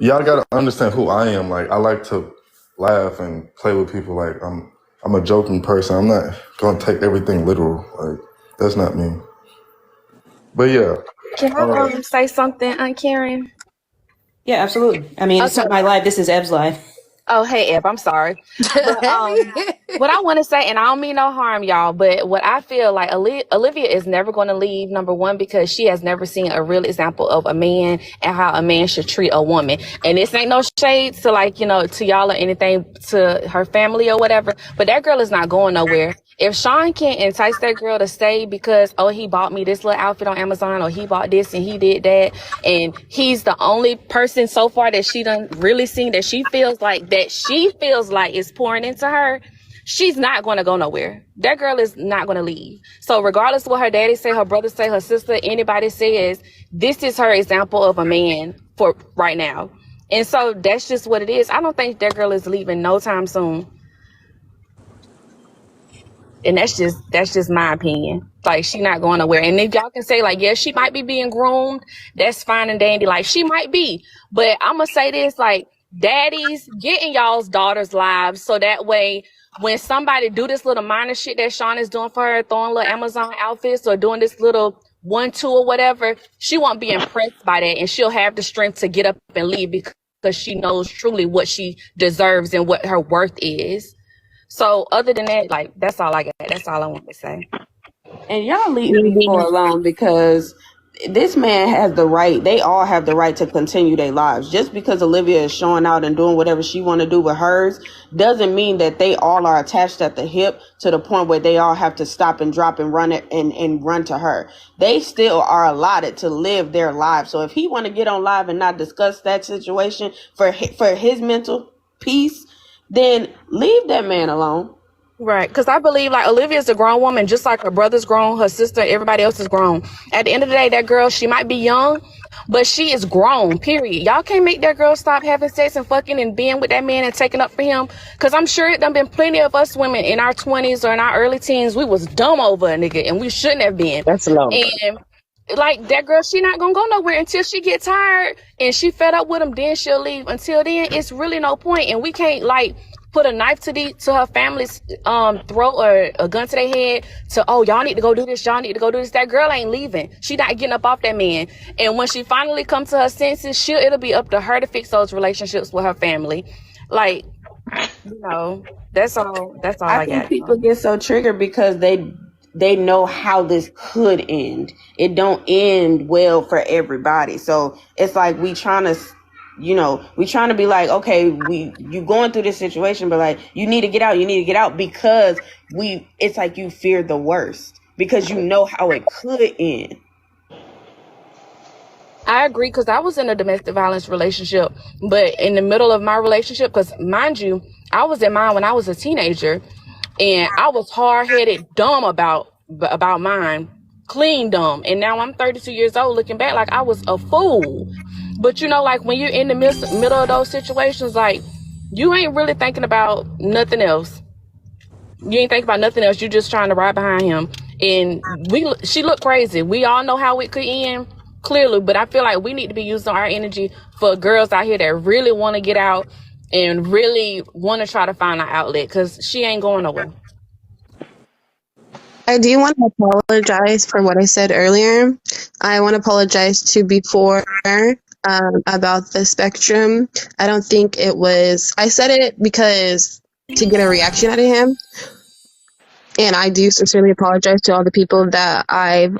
y'all got to understand who I am. Like, I like to laugh and play with people. Like, I'm a joking person. I'm not going to take everything literal. Like, that's not me. But yeah. Can I say something, Aunt Karen? Yeah, absolutely. I mean, it's not my life. This is Eb's life. Oh, hey, Eb, I'm sorry. But what I want to say, and I don't mean no harm, y'all, but what I feel like Olivia is never going to leave, number one, because she has never seen a real example of a man and how a man should treat a woman. And this ain't no shade to, like, you know, to y'all or anything, to her family or whatever, but that girl is not going nowhere. If Sean can't entice that girl to stay because, oh, he bought me this little outfit on Amazon, or he bought this and he did that, and he's the only person so far that she done really seen that she feels like is pouring into her, she's not going to go nowhere. That girl is not going to leave. So regardless of what her daddy say, her brother say, her sister, anybody says, this is her example of a man for right now. And so that's just what it is. I don't think that girl is leaving no time soon. And that's just my opinion. Like, she not going nowhere. And if y'all can say, like, yeah, she might be being groomed, that's fine and dandy. Like, she might be. But I'm going to say this, like, daddies, get in y'all's daughters' lives so that way when somebody do this little minor shit that Sean is doing for her, throwing little Amazon outfits or doing this little 1-2 or whatever, she won't be impressed by that. And she'll have the strength to get up and leave because she knows truly what she deserves and what her worth is. So other than that, like, that's all I got. That's all I want to say. And y'all leave people alone, because this man has the right, they all have the right to continue their lives. Just because Olivia is showing out and doing whatever she want to do with hers doesn't mean that they all are attached at the hip to the point where they all have to stop and drop and run it and run to her. They still are allotted to live their lives. So if he want to get on live and not discuss that situation for his mental peace, then leave that man alone. Right, because I believe, like, Olivia's a grown woman, just like her brother's grown, her sister, everybody else is grown. At the end of the day, that girl, she might be young, but she is grown, period. Y'all can't make that girl stop having sex and fucking and being with that man and taking up for him, because I'm sure it done been plenty of us women in our 20s or in our early teens, we was dumb over a nigga, and we shouldn't have been. That's low. And, like, that girl, she not gonna go nowhere until she get tired and she fed up with him, then she'll leave. Until then, it's really no point, and we can't, like, put a knife to her family's throat or a gun to their head to, oh, y'all need to go do this, y'all need to go do this. That girl ain't leaving. She not getting up off that man. And when she finally comes to her senses, it'll be up to her to fix those relationships with her family. Like, you know, that's all I think got. people get so triggered because they know how this could end. It don't end well for everybody. So it's like we trying to, we trying to be like, okay, you going through this situation, but like you need to get out. You need to get out because it's like you fear the worst because you know how it could end. I agree because I was in a domestic violence relationship, but in the middle of my relationship, because mind you, I was in mine when I was a teenager, and I was hard headed, dumb about mine, clean dumb, and now I'm 32 years old. Looking back, like I was a fool. But like when you're in the middle of those situations, like you ain't really thinking about nothing else. You ain't thinking about nothing else. You just trying to ride behind him. And she looked crazy. We all know how it could end, clearly, but I feel like we need to be using our energy for girls out here that really want to get out and really want to try to find an outlet, because she ain't going nowhere. I do want to apologize for what I said earlier. I want to apologize to before about the spectrum. I don't think it was. I said it because to get a reaction out of him, and I do sincerely apologize to all the people that I've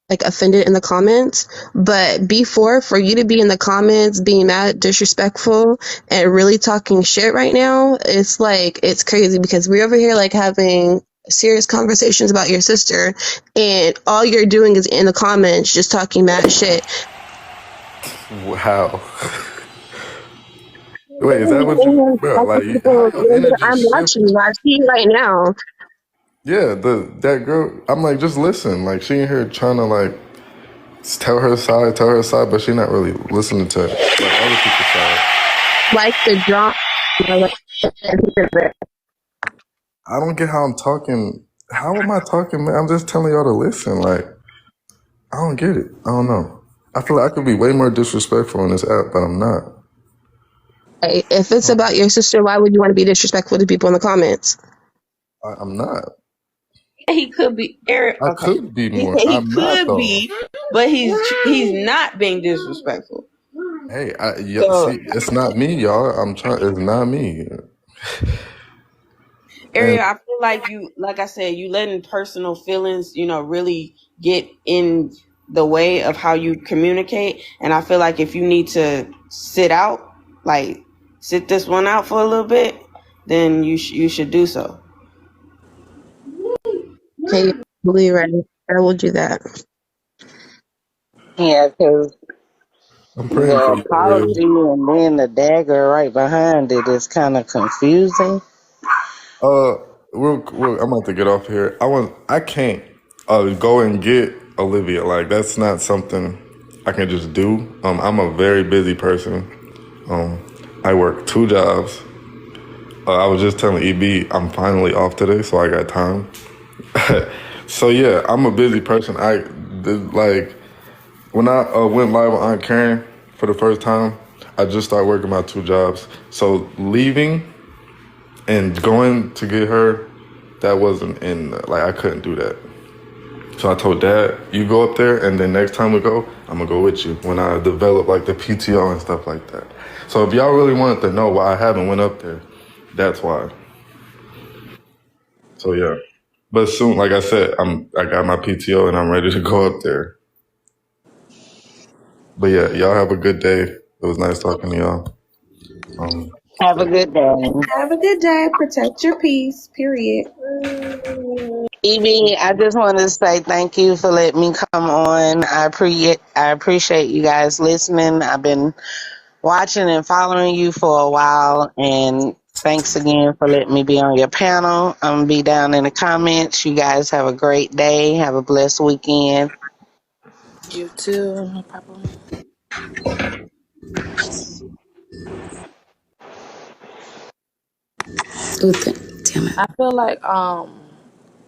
like offended in the comments. But before, for you to be in the comments being mad, disrespectful, and really talking shit right now, it's like it's crazy because we're over here like having serious conversations about your sister, and all you're doing is in the comments just talking mad shit. Wow. Wait, is that what you, bro? Like, how your energy I'm shift? watching. I see right now. Yeah, that girl. I'm like, just listen. Like, she in here trying to like tell her side, but she not really listening to like other people's side. Like the drop. I don't get how I'm talking. How am I talking, man? I'm just telling y'all to listen. Like, I don't get it. I don't know. I feel like I could be way more disrespectful on this app, but I'm not. If it's about your sister, why would you want to be disrespectful to people in the comments? I'm not. He could be Eric. I Okay, could be he more. said he I'm not could though. be, but he's not being disrespectful. Hey, So see, it's not me, y'all. I'm trying. It's not me. And Ariel, I feel like like I said, you letting personal feelings, really get in the way of how you communicate. And I feel like if you need to sit this one out for a little bit, then you should do so. Okay, you're absolutely right. I will do that. Yeah, because I'm praying for the you, Ariel. apology and then the dagger right behind it is kind of confusing. Uh, I'm about to get off here. I can't go and get Olivia. Like, that's not something I can just do. I'm a very busy person. I work 2 jobs. I was just telling EB I'm finally off today, so I got time. So yeah, I'm a busy person. Like when I went live with Aunt Karen for the first time, I just started working my 2 jobs. So leaving and going to get her, that wasn't in, like, I couldn't do that. So I told Dad, you go up there, and then next time we go, I'm gonna go with you when I develop like the PTO and stuff like that. So if y'all really wanted to know why I haven't went up there, that's why. So yeah, but soon, like I said, I got my PTO and I'm ready to go up there. But yeah, y'all have a good day. It was nice talking to y'all. Have a good day. Have a good day. Protect your peace. Period. Evie, I just want to say thank you for letting me come on. I appreciate you guys listening. I've been watching and following you for a while, and thanks again for letting me be on your panel. I'm gonna be down in the comments. You guys have a great day. Have a blessed weekend. You too, no problem. Ooh, damn it. I feel like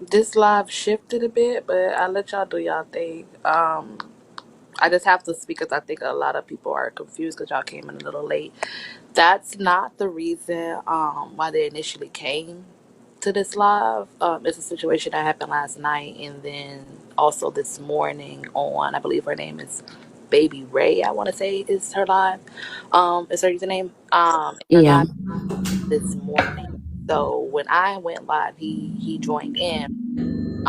this live shifted a bit, but I let y'all do y'all thing. I just have to speak because I think a lot of people are confused because y'all came in a little late. That's not the reason why they initially came to this live. It's a situation that happened last night, and then also this morning on, I believe her name is Baby Ray. I want to say is her live. Is her username? Her Yeah. live this morning. So when I went live, he joined in.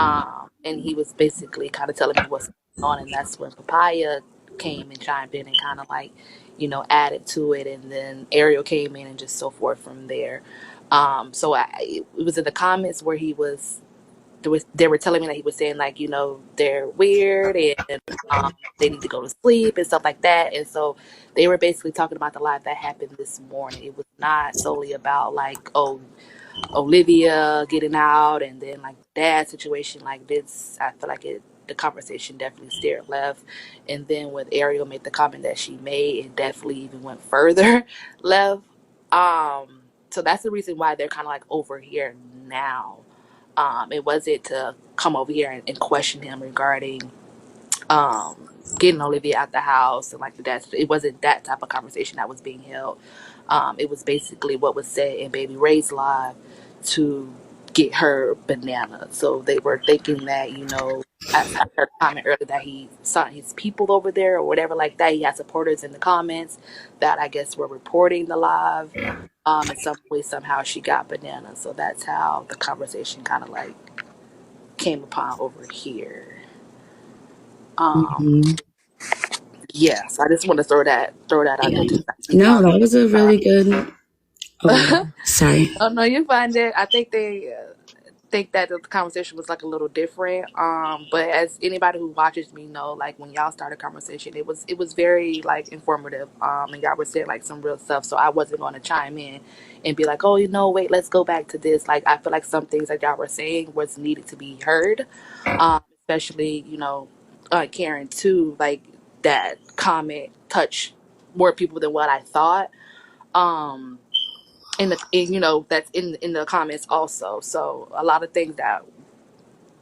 And he was basically kind of telling me what's going on, and that's when Papaya came and chimed in and kind of like, added to it, and then Ariel came in and just so forth from there. So it was in the comments where they were telling me that he was saying like, they're weird and they need to go to sleep and stuff like that. And so they were basically talking about the live that happened this morning. It was not solely about like, oh, Olivia getting out and then like dad situation like this. I feel like the conversation definitely steered left. And then when Ariel made the comment that she made, it definitely even went further left. So that's the reason why they're kind of like over here now. It wasn't to come over here and question him regarding getting Olivia out the house and like that. It wasn't that type of conversation that was being held. It was basically what was said in Baby Ray's live to get her banana. So they were thinking that, I heard a comment earlier that he saw his people over there or whatever like that. He had supporters in the comments that I guess were reporting the live. In some way, somehow she got banana. So that's how the conversation kind of like came upon over here. Mhm. Yeah, so I just want to throw that out there Yeah. too. No, that was a really good. Oh, sorry. Oh no, you find it. I think they think that the conversation was like a little different. But as anybody who watches me know, like when y'all started conversation, it was very like informative. And y'all were saying like some real stuff. So I wasn't going to chime in and be like, oh, wait, let's go back to this. Like I feel like some things that y'all were saying was needed to be heard. Especially Karen too. Like that comment touched more people than what I thought. Um, that's in the comments also. So a lot of things that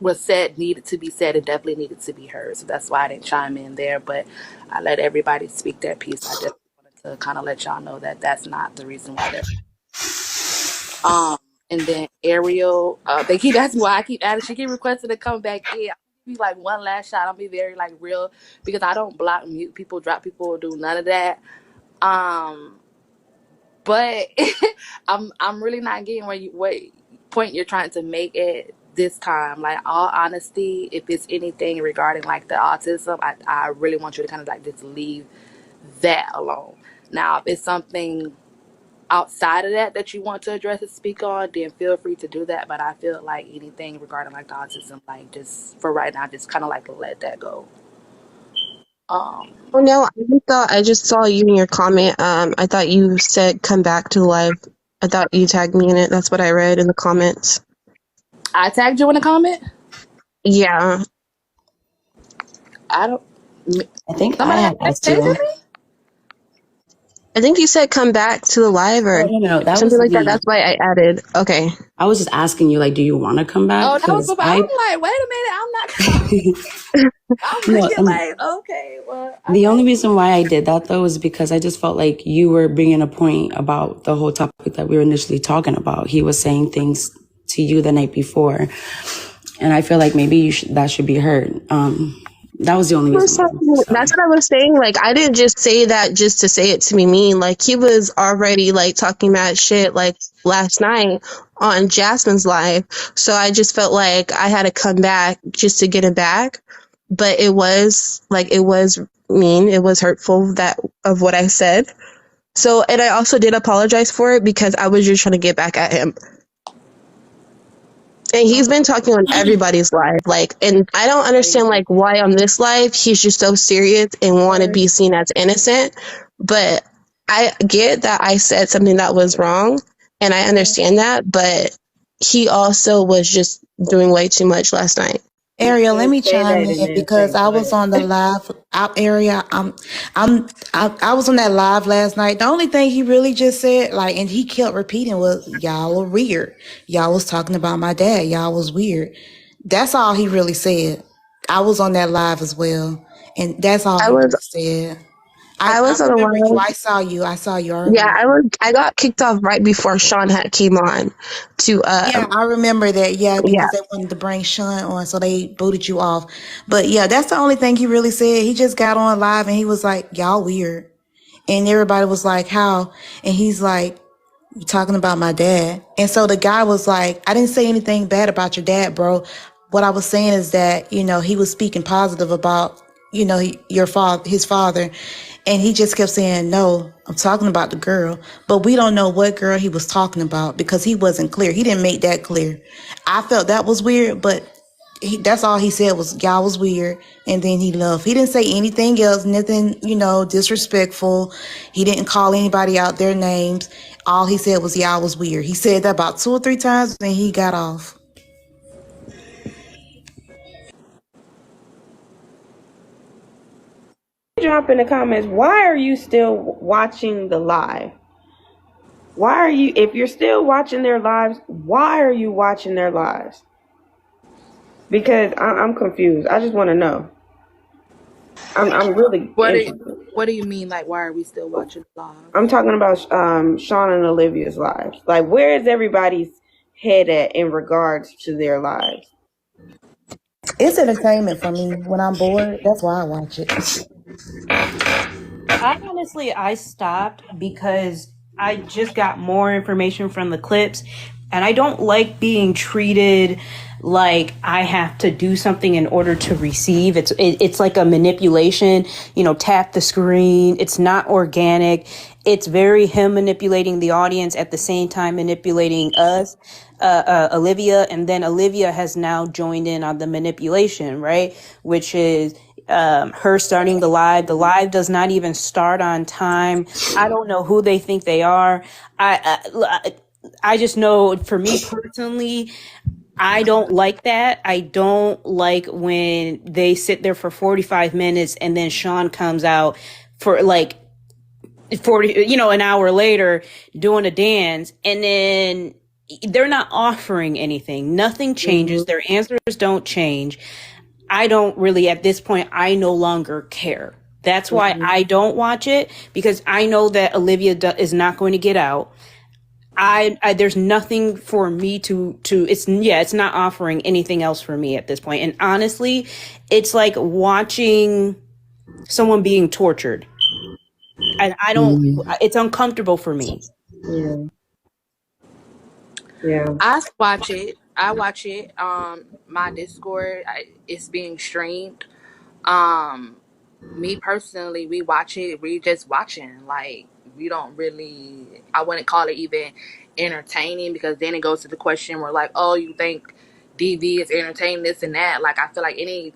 was said needed to be said and definitely needed to be heard. So that's why I didn't chime in there, but I let everybody speak their piece. I just wanted to kind of let y'all know that that's not the reason why they're um and then Ariel, they keep asking why I keep adding. She keep requesting to come back in. I'll be like one last shot. I'll be very like real because I don't block, mute people, drop people, or do none of that. Um, but I'm really not getting what point you're trying to make at this time. Like all honesty, if it's anything regarding like the autism, I really want you to kind of like just leave that alone. Now, if it's something outside of that you want to address and speak on, then feel free to do that. But I feel like anything regarding like the autism, like just for right now, just kind of like let that go. Um, Oh no, I just saw you in your comment. I thought you said come back to live. I thought you tagged me in it. That's what I read in the comments. I tagged you in a comment. Yeah. I don't. I think I Somebody had had asked tagged you. me. I think you said come back to the live Oh, or no, that something was like that. me. That's why I added. Okay. I was just asking you, like, do you want to come back? Oh, that was Because before. I'm like, wait a minute, I'm not. I'm no, looking and like, okay, well, all the only right. reason why I did that though is because I just felt like you were bringing a point about the whole topic that we were initially talking about. He was saying things to you the night before, and I feel like maybe that should be heard. That was the only reason why. So. That's what I was saying. Like, I didn't just say that just to say it to be mean. Like, he was already like talking mad shit like last night on Jasmine's live. So I just felt like I had to come back just to get him back. But it was mean. It was hurtful that of what I said. So, and I also did apologize for it because I was just trying to get back at him. And he's been talking on everybody's live, like, and I don't understand, like, why on this live he's just so serious and want to be seen as innocent. But I get that I said something that was wrong, and I understand that. But he also was just doing way too much last night. Ariel, let me Say chime that and in then because say, I go was ahead. on the live out area. I was on that live last night. The only thing he really just said, like, and he kept repeating was, y'all are weird. Y'all was talking about my dad. Y'all was weird. That's all he really said. I was on that live as well. And that's all I he was really said. I I was on a remember you. live. I saw you. I saw you. I Yeah, remember. I got kicked off right before Sean had came on to Yeah, I remember that. Yeah, yeah. because they wanted to bring Sean on, so they booted you off. But yeah, that's the only thing he really said. He just got on live and he was like, y'all weird. And everybody was like, how? And he's like, you talking about my dad. And so the guy was like, I didn't say anything bad about your dad, bro. what I was saying is that, he was speaking positive about, your father, his father. And he just kept saying, no, I'm talking about the girl. But we don't know what girl he was talking about because he wasn't clear. He didn't make that clear. I felt that was weird, but that's all he said was y'all was weird. And then he left. He didn't say anything else, nothing, disrespectful. He didn't call anybody out their names. All he said was y'all was weird. He said that about 2 or 3 times and he got off. Drop in the comments, why are you still watching the live? Why are you, if you're still watching their lives, why are you watching their lives? Because I'm confused. I just want to know. I'm really interested. What do you mean? Like, why are we still watching live? I'm talking about Sean and Olivia's lives. Like, where is everybody's head at in regards to their lives? It's entertainment for me. When I'm bored, that's why I watch it. I stopped because I just got more information from the clips, and I don't like being treated like I have to do something in order to receive. It's like a manipulation, tap the screen. It's not organic. It's very him manipulating the audience at the same time manipulating us, Olivia, and then Olivia has now joined in on the manipulation, right? Which is her starting the live. The live does not even start on time. I don't know who they think they are. I just know for me personally, I don't like that. I don't like when they sit there for 45 minutes and then Sean comes out for like 40, an hour later doing a dance, and then they're not offering anything. Nothing changes. Their answers don't change. I don't really, at this point, I no longer care. That's why I don't watch it, because I know that Olivia is not going to get out. There's nothing for me to it's not offering anything else for me at this point. And honestly, it's like watching someone being tortured. And it's uncomfortable for me. Yeah. Yeah. I watch it. I watch it. My Discord, it's being streamed. Um, Me personally, we watch it. We just watching. Like, we don't really. I wouldn't call it even entertaining, because then it goes to the question where, like, oh, you think DV is entertaining, this and that. Like, I feel like any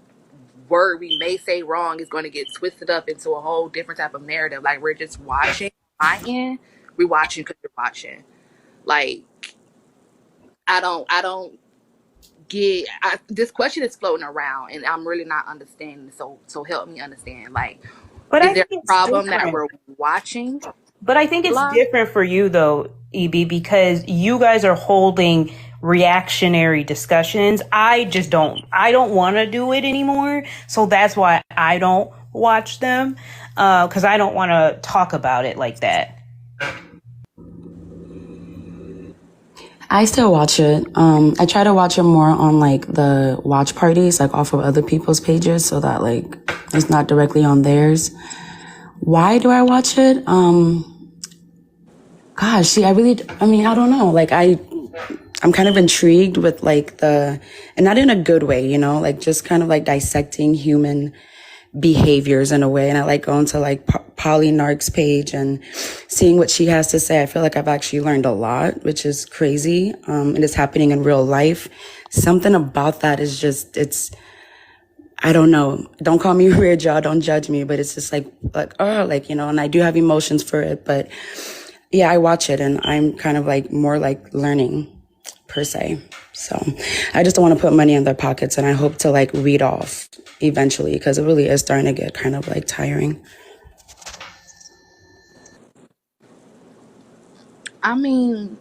word we may say wrong is going to get twisted up into a whole different type of narrative. Like, we're just watching. My end, we watching because we're watching. Like, I don't get. This question is floating around, and I'm really not understanding. So help me understand. Like, But is I there think a it's problem that different. we're watching But I think it's live? different for you though, EB, because you guys are holding reactionary discussions. I don't want to do it anymore. So that's why I don't watch them. Cause I don't want to talk about it like that. I still watch it. I try to watch it more on like the watch parties, like off of other people's pages, so that like it's not directly on theirs. Why do I watch it? Gosh, see, I mean, I don't know. Like I'm kind of intrigued with like and not in a good way, like just kind of like dissecting human behaviors in a way. And I like going to like Polly Nark's page and seeing what she has to say. I feel like I've actually learned a lot, which is crazy. And it's happening in real life. Something about that is just, I don't know. Don't call me weird, y'all. Don't judge me, but it's just like, and I do have emotions for it, but yeah, I watch it and I'm kind of like more like learning per se. So I just don't want to put money in their pockets, and I hope to like read off eventually, because it really is starting to get kind of like tiring. I mean,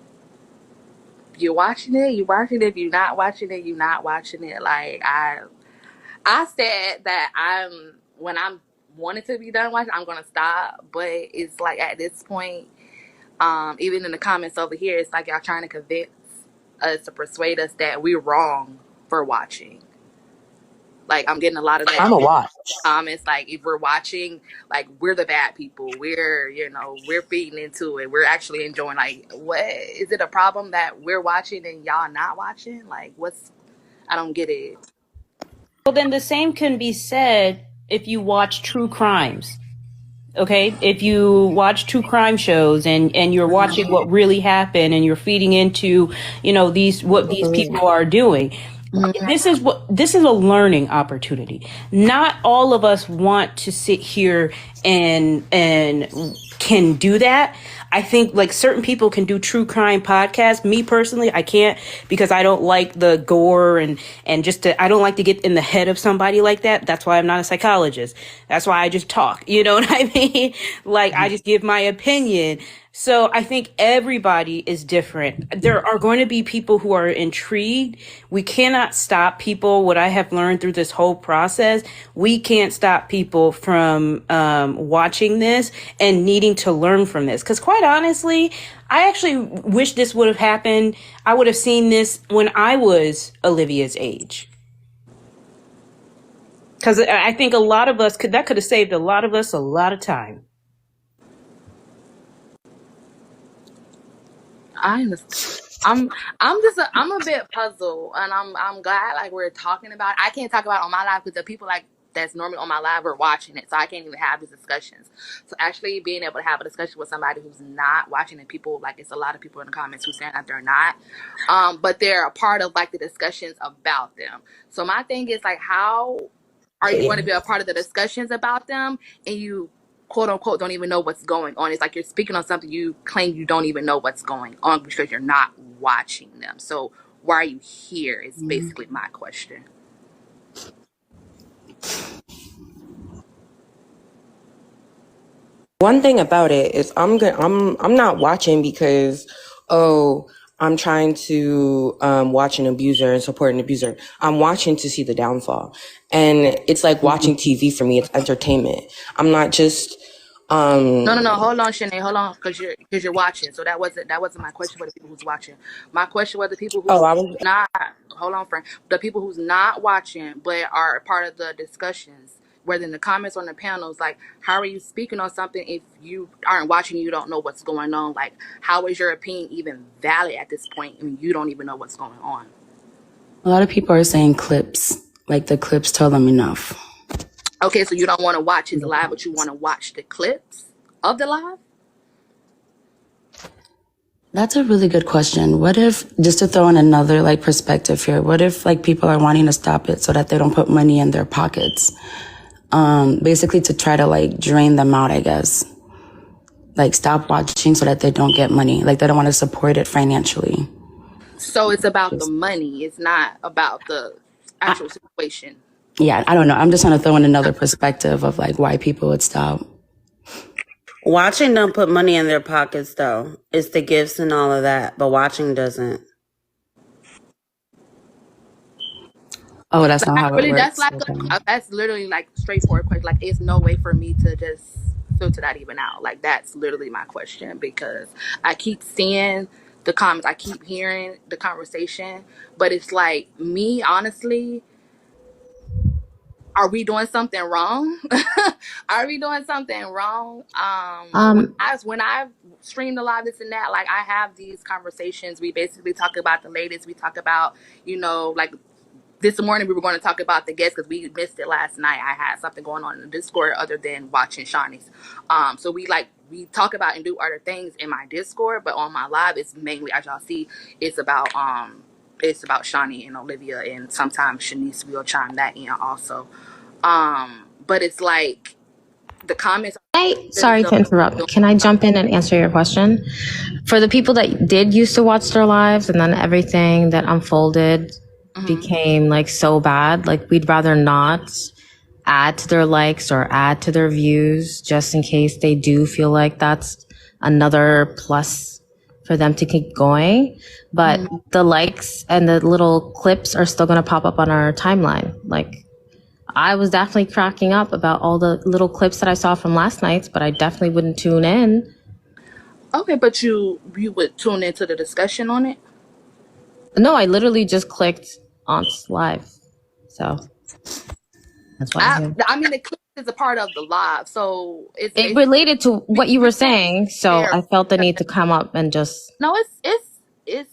you're watching it. You're watching it. If you're not watching it, you're not watching it. Like, I said that when I'm wanting to be done watching, I'm gonna stop. But it's like at this point, even in the comments over here, it's like y'all trying to convince us to persuade us that we're wrong for watching. Like, I'm getting a lot of that I'm a in watch. comments. Like, if we're watching, like, we're the bad people. We're feeding into it. We're actually enjoying. Like, what is it a problem that we're watching and y'all not watching? Like, what's I don't get it. Well, then the same can be said if you watch true crimes. Okay, if you watch true crime shows and you're watching what really happened and you're feeding into, what these people are doing. This is a learning opportunity. Not all of us want to sit here and can do that. I think like certain people can do true crime podcasts. Me personally, I can't, because I don't like the gore and I don't like to get in the head of somebody like that. That's why I'm not a psychologist. That's why I just talk. You know what I mean? Like, I just give my opinion. So I think everybody is different. There are going to be people who are intrigued. We cannot stop people. What I have learned through this whole process, we can't stop people from watching this and needing to learn from this. Because quite honestly, I actually wish this would have happened. I would have seen this when I was Olivia's age. Because I think a lot of us could have saved a lot of us a lot of time. I'm a bit puzzled, and I'm glad like we're talking about it. I can't talk about it on my live because the people like that's normally on my live are watching it, so I can't even have these discussions. So actually being able to have a discussion with somebody who's not watching, and people like, it's a lot of people in the comments who saying that they're not, but they're a part of like the discussions about them. So my thing is like, how are you going to be a part of the discussions about them and you quote unquote don't even know what's going on? It's like you're speaking on something you claim you don't even know what's going on because you're not watching them. So why are you here is basically my question. One thing about it is I'm not watching because, I'm trying to watch an abuser and support an abuser. I'm watching to see the downfall. And it's like watching TV for me. It's entertainment. I'm not just No, hold on, Shanae, hold on, because you're watching. So that wasn't my question for the people who's watching. My question was the people who not, hold on, friend, the people who's not watching but are part of the discussions, whether in the comments or in the panels. Like, how are you speaking on something if you aren't watching? You don't know what's going on. Like, how is your opinion even valid at this point? I mean, you don't even know what's going on. A lot of people are saying clips, like the clips tell them enough. Okay, so you don't want to watch his live, but you want to watch the clips of the live? That's a really good question. What if, just to throw in another like perspective here, what if like people are wanting to stop it so that they don't put money in their pockets? Basically to try to like drain them out, I guess. Like stop watching so that they don't get money. Like they don't want to support it financially. So it's about the money. It's not about the actual situation. Yeah, I don't know. I'm just trying to throw in another perspective of like why people would stop. Watching don't put money in their pockets though. It's the gifts and all of that, but watching doesn't. Oh, that's not how it works. That's like that's literally like straightforward question. Like, it's no way for me to just filter that even out. Like, that's literally my question, because I keep seeing the comments, I keep hearing the conversation, but it's like, me honestly, are we doing something wrong? Are we doing something wrong? When I stream the live, this and that, like, I have these conversations. We basically talk about the latest. We talk about, like this morning we were going to talk about the guests because we missed it last night. I had something going on in the Discord other than watching Shawnee's. So we talk about and do other things in my Discord, but on my live, it's mainly, as y'all see, it's about Shawnee and Olivia, and sometimes Shanice will chime that in also. But it's like the comments. Sorry to interrupt. Can I jump in and answer your question? For the people that did used to watch their lives and then everything that unfolded became like so bad, like we'd rather not add to their likes or add to their views just in case they do feel like that's another plus for them to keep going. But the likes and the little clips are still going to pop up on our timeline. Like, I was definitely cracking up about all the little clips that I saw from last night's, but I definitely wouldn't tune in. Okay, but you would tune into the discussion on it? No, I literally just clicked on live. So that's why I mean, the clip is a part of the live, so it related to what you were saying. So I felt the need to come up and just it's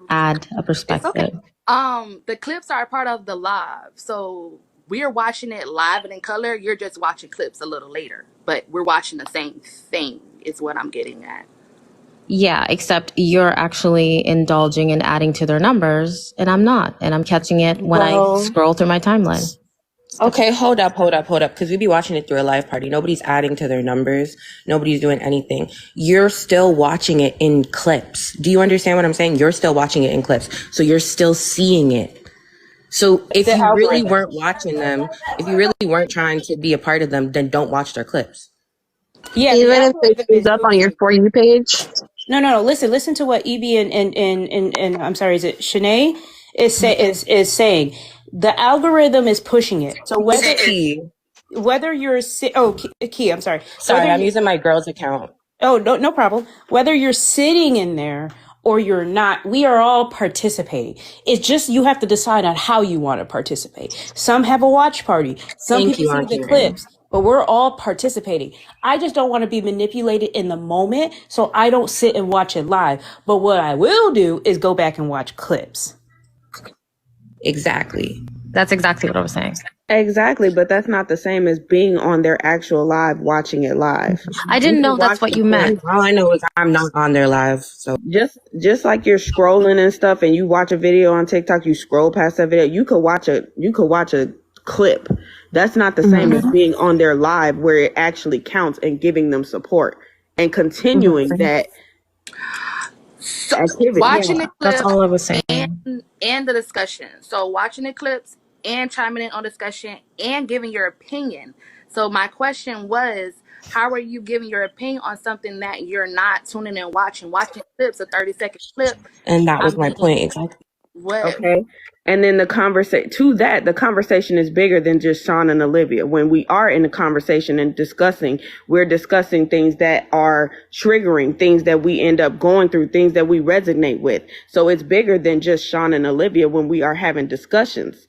add a perspective. It's okay. The clips are a part of the live, so we're watching it live and in color. You're just watching clips a little later, but we're watching the same thing. Is what I'm getting at. Yeah, except you're actually indulging and adding to their numbers, and I'm not. And I'm catching it when I Well, scroll through my timeline. okay, hold up. Because we be watching it through a live party. Nobody's adding to their numbers. Nobody's doing anything. You're still watching it in clips. Do you understand what I'm saying? You're still watching it in clips. So you're still seeing it. So if The you really algorithm. weren't watching them, if you really weren't trying to be a part of them, then don't watch their clips. Yeah, the Even if it algorithm shows is up on your boosting. For You page. No. Listen to what Evie and I'm sorry, is it Shanae is saying. The algorithm is pushing it. So It's key. whether you're Key, I'm sorry. Sorry, I'm using my girl's account. Oh, no problem. Whether you're sitting in there or you're not, we are all participating. It's just you have to decide on how you want to participate. Some have a watch party. Some Thank people you, see Aunt the Karen. clips, but we're all participating. I just don't want to be manipulated in the moment, so I don't sit and watch it live. But what I will do is go back and watch clips. Exactly. That's exactly what I was saying. Exactly, but that's not the same as being on their actual live, watching it live. I You didn't can know that's watch what the you clip. meant. All I know is I'm not on their live. So Just like you're scrolling and stuff, and you watch a video on TikTok, you scroll past that video. You could watch a clip. That's not the same as being on their live, where it actually counts and giving them support and continuing that So activity. watching the That's clips all I was saying. and the discussion. So watching the clips and chiming in on discussion and giving your opinion. So my question was, how are you giving your opinion on something that you're not tuning in watching? Watching clips, a 30-second clip. and that I was my mean, point. Exactly. what? Okay. And then the conversation is bigger than just Sean and Olivia. When we are in a conversation and discussing, we're discussing things that are triggering, things that we end up going through, things that we resonate with. So it's bigger than just Sean and Olivia when we are having discussions.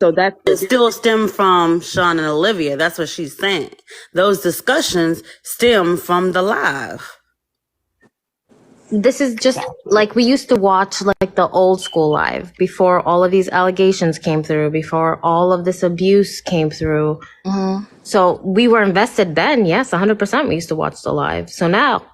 So that's It still stem from Sean and Olivia. That's what she's saying. Those discussions stem from the live. This is just like we used to watch like the old school live before all of these allegations came through, before all of this abuse came through. So we were invested then. Yes, 100%. We used to watch the live. So now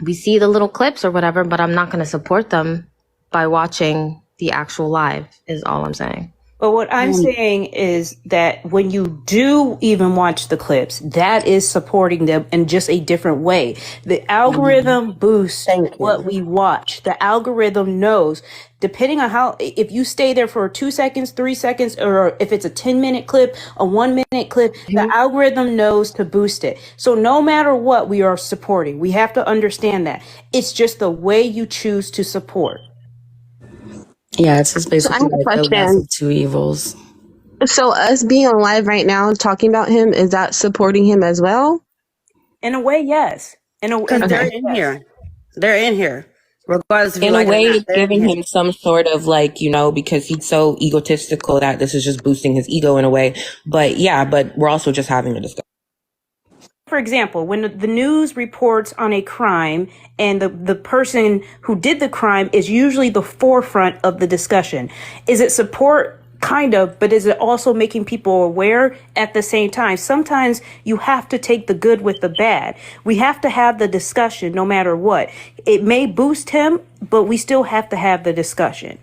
we see the little clips or whatever, but I'm not going to support them by watching the actual live is all I'm saying. But what I'm saying is that when you do even watch the clips, that is supporting them in just a different way. The algorithm boosts what we watch. The algorithm knows, depending on how, if you stay there for 2 seconds, 3 seconds, or if it's a 10-minute clip, a 1-minute clip, the algorithm knows to boost it. So no matter what, we are supporting. We have to understand that. It's just the way you choose to support. Yeah, it's just So I basically have a like the lesser question. of two evils. So us being on live right now talking about him, is that supporting him as well? In a way, yes. Because they're in here. They're in here. Regardless if you In a like it or way, not, it's they're in giving here. him some sort of like, because he's so egotistical that this is just boosting his ego in a way. But yeah, but we're also just having a discussion. For example, when the news reports on a crime and the person who did the crime is usually the forefront of the discussion, is it support? Kind of, but is it also making people aware at the same time? Sometimes you have to take the good with the bad. We have to have the discussion no matter what. It may boost him, but we still have to have the discussion.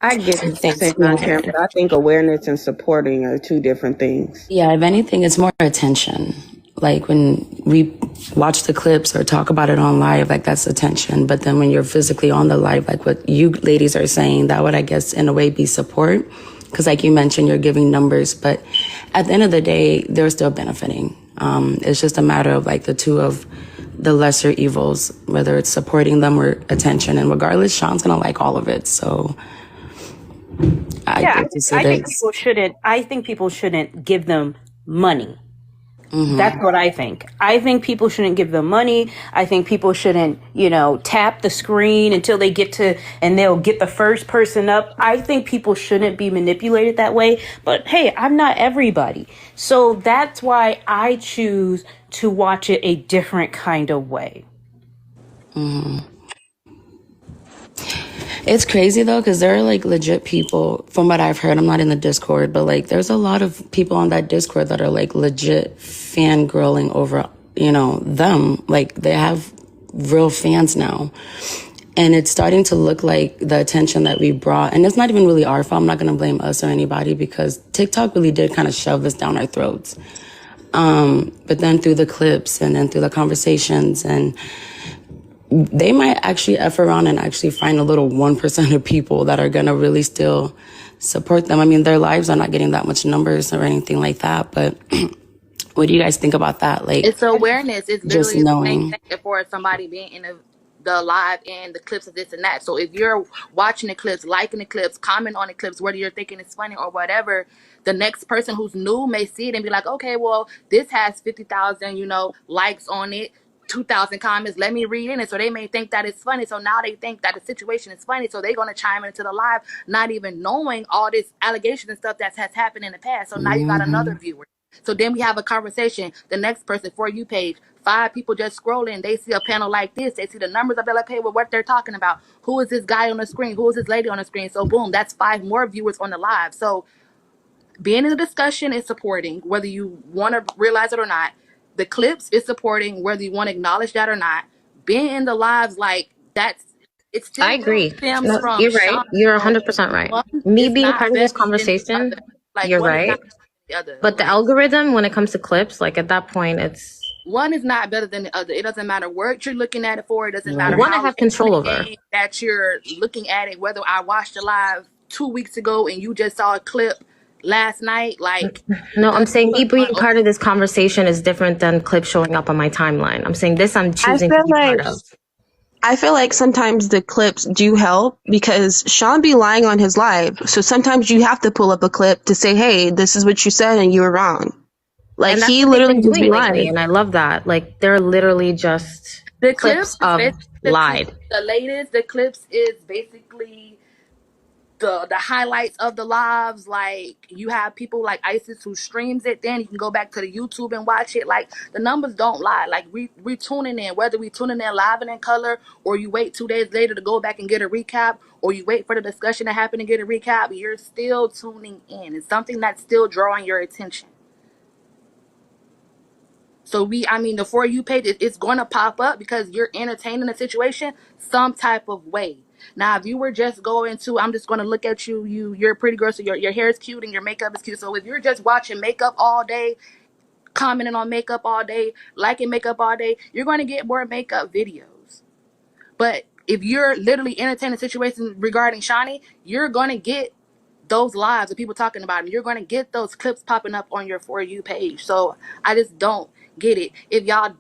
I get what you're Thanks. saying, Karen, but I think awareness and supporting are two different things. Yeah, if anything, it's more attention. Like when we watch the clips or talk about it on live, like that's attention. But then when you're physically on the live, like what you ladies are saying, that would, I guess, in a way be support. Because like you mentioned, you're giving numbers. But at the end of the day, they're still benefiting. It's just a matter of like the two of the lesser evils, whether it's supporting them or attention. And regardless, Sean's going to like all of it. So I think people shouldn't give them money. That's what I think. I think people shouldn't give them money. I think people shouldn't, tap the screen until they get to, and they'll get the first person up. I think people shouldn't be manipulated that way. But hey, I'm not everybody. So that's why I choose to watch it a different kind of way. It's crazy though, because there are like legit people, from what I've heard, I'm not in the Discord, but like there's a lot of people on that Discord that are like legit fangirling over, them. Like they have real fans now. And it's starting to look like the attention that we brought, and it's not even really our fault. I'm not going to blame us or anybody, because TikTok really did kind of shove us down our throats. But then through the clips and then through the conversations, and they might actually F around and actually find a little 1% of people that are going to really still support them. I mean, their lives are not getting that much numbers or anything like that, but what do you guys think about that? Like, It's awareness. It's just literally the same knowing. thing for somebody being in the live and the clips of this and that. So if you're watching the clips, liking the clips, comment on the clips, whether you're thinking it's funny or whatever, the next person who's new may see it and be like, okay, well, this has 50,000, likes on it, 2,000 comments. Let me read in it. So they may think that it's funny. So now they think that the situation is funny. So they're going to chime into the live, not even knowing all this allegations and stuff that has happened in the past. So now you got another viewer. So then we have a conversation. The next person, For You page, 5 people just scrolling. They see a panel like this. They see the numbers of the page with what they're talking about. Who is this guy on the screen? Who is this lady on the screen? So boom, that's 5 more viewers on the live. So being in the discussion is supporting, whether you want to realize it or not. The clips is supporting, whether you want to acknowledge that or not. Being in the lives, like, it still I agree. stems No, from you're right. Sean. You're So 100% right. one Me is being not part of better this than the conversation, other. Like, you're one is not right. better than the other. But the algorithm, when it comes to clips, like at that point, it's One is not better than the other. It doesn't matter what you're looking at it for. It doesn't matter one I how have late in control the over. game that you're looking at it. Whether I watched the live 2 weeks ago and you just saw a clip last night, like, No, I'm the saying me being oh, part of this conversation is different than clips showing up on my timeline. I'm saying this I'm I choosing to feel be like part of. I feel like sometimes the clips do help because Sean be lying on his live. So sometimes you have to pull up a clip to say, hey, this is what you said and you were wrong. Like And that's he what they've literally been just doing be lately, lying. and I love that. Like they're literally just the clips clips is of basically lied. the latest. The clips is basically the highlights of the lives. Like, you have people like Isis who streams it, then you can go back to the YouTube and watch it. Like, the numbers don't lie. Like, we tuning in, whether we tuning in live and in color, or you wait 2 days later to go back and get a recap, or you wait for the discussion to happen and get a recap, you're still tuning in. It's something that's still drawing your attention. So the For You page, it's going to pop up because you're entertaining the situation some type of way. Now, if you were just going to, I'm just going to look at you, you're a pretty girl, so your hair is cute and your makeup is cute. So if you're just watching makeup all day, commenting on makeup all day, liking makeup all day, you're going to get more makeup videos. But if you're literally entertaining situations regarding Shawnee, you're going to get those lives of people talking about him. You're going to get those clips popping up on your For You page. So I just don't get it. If y'all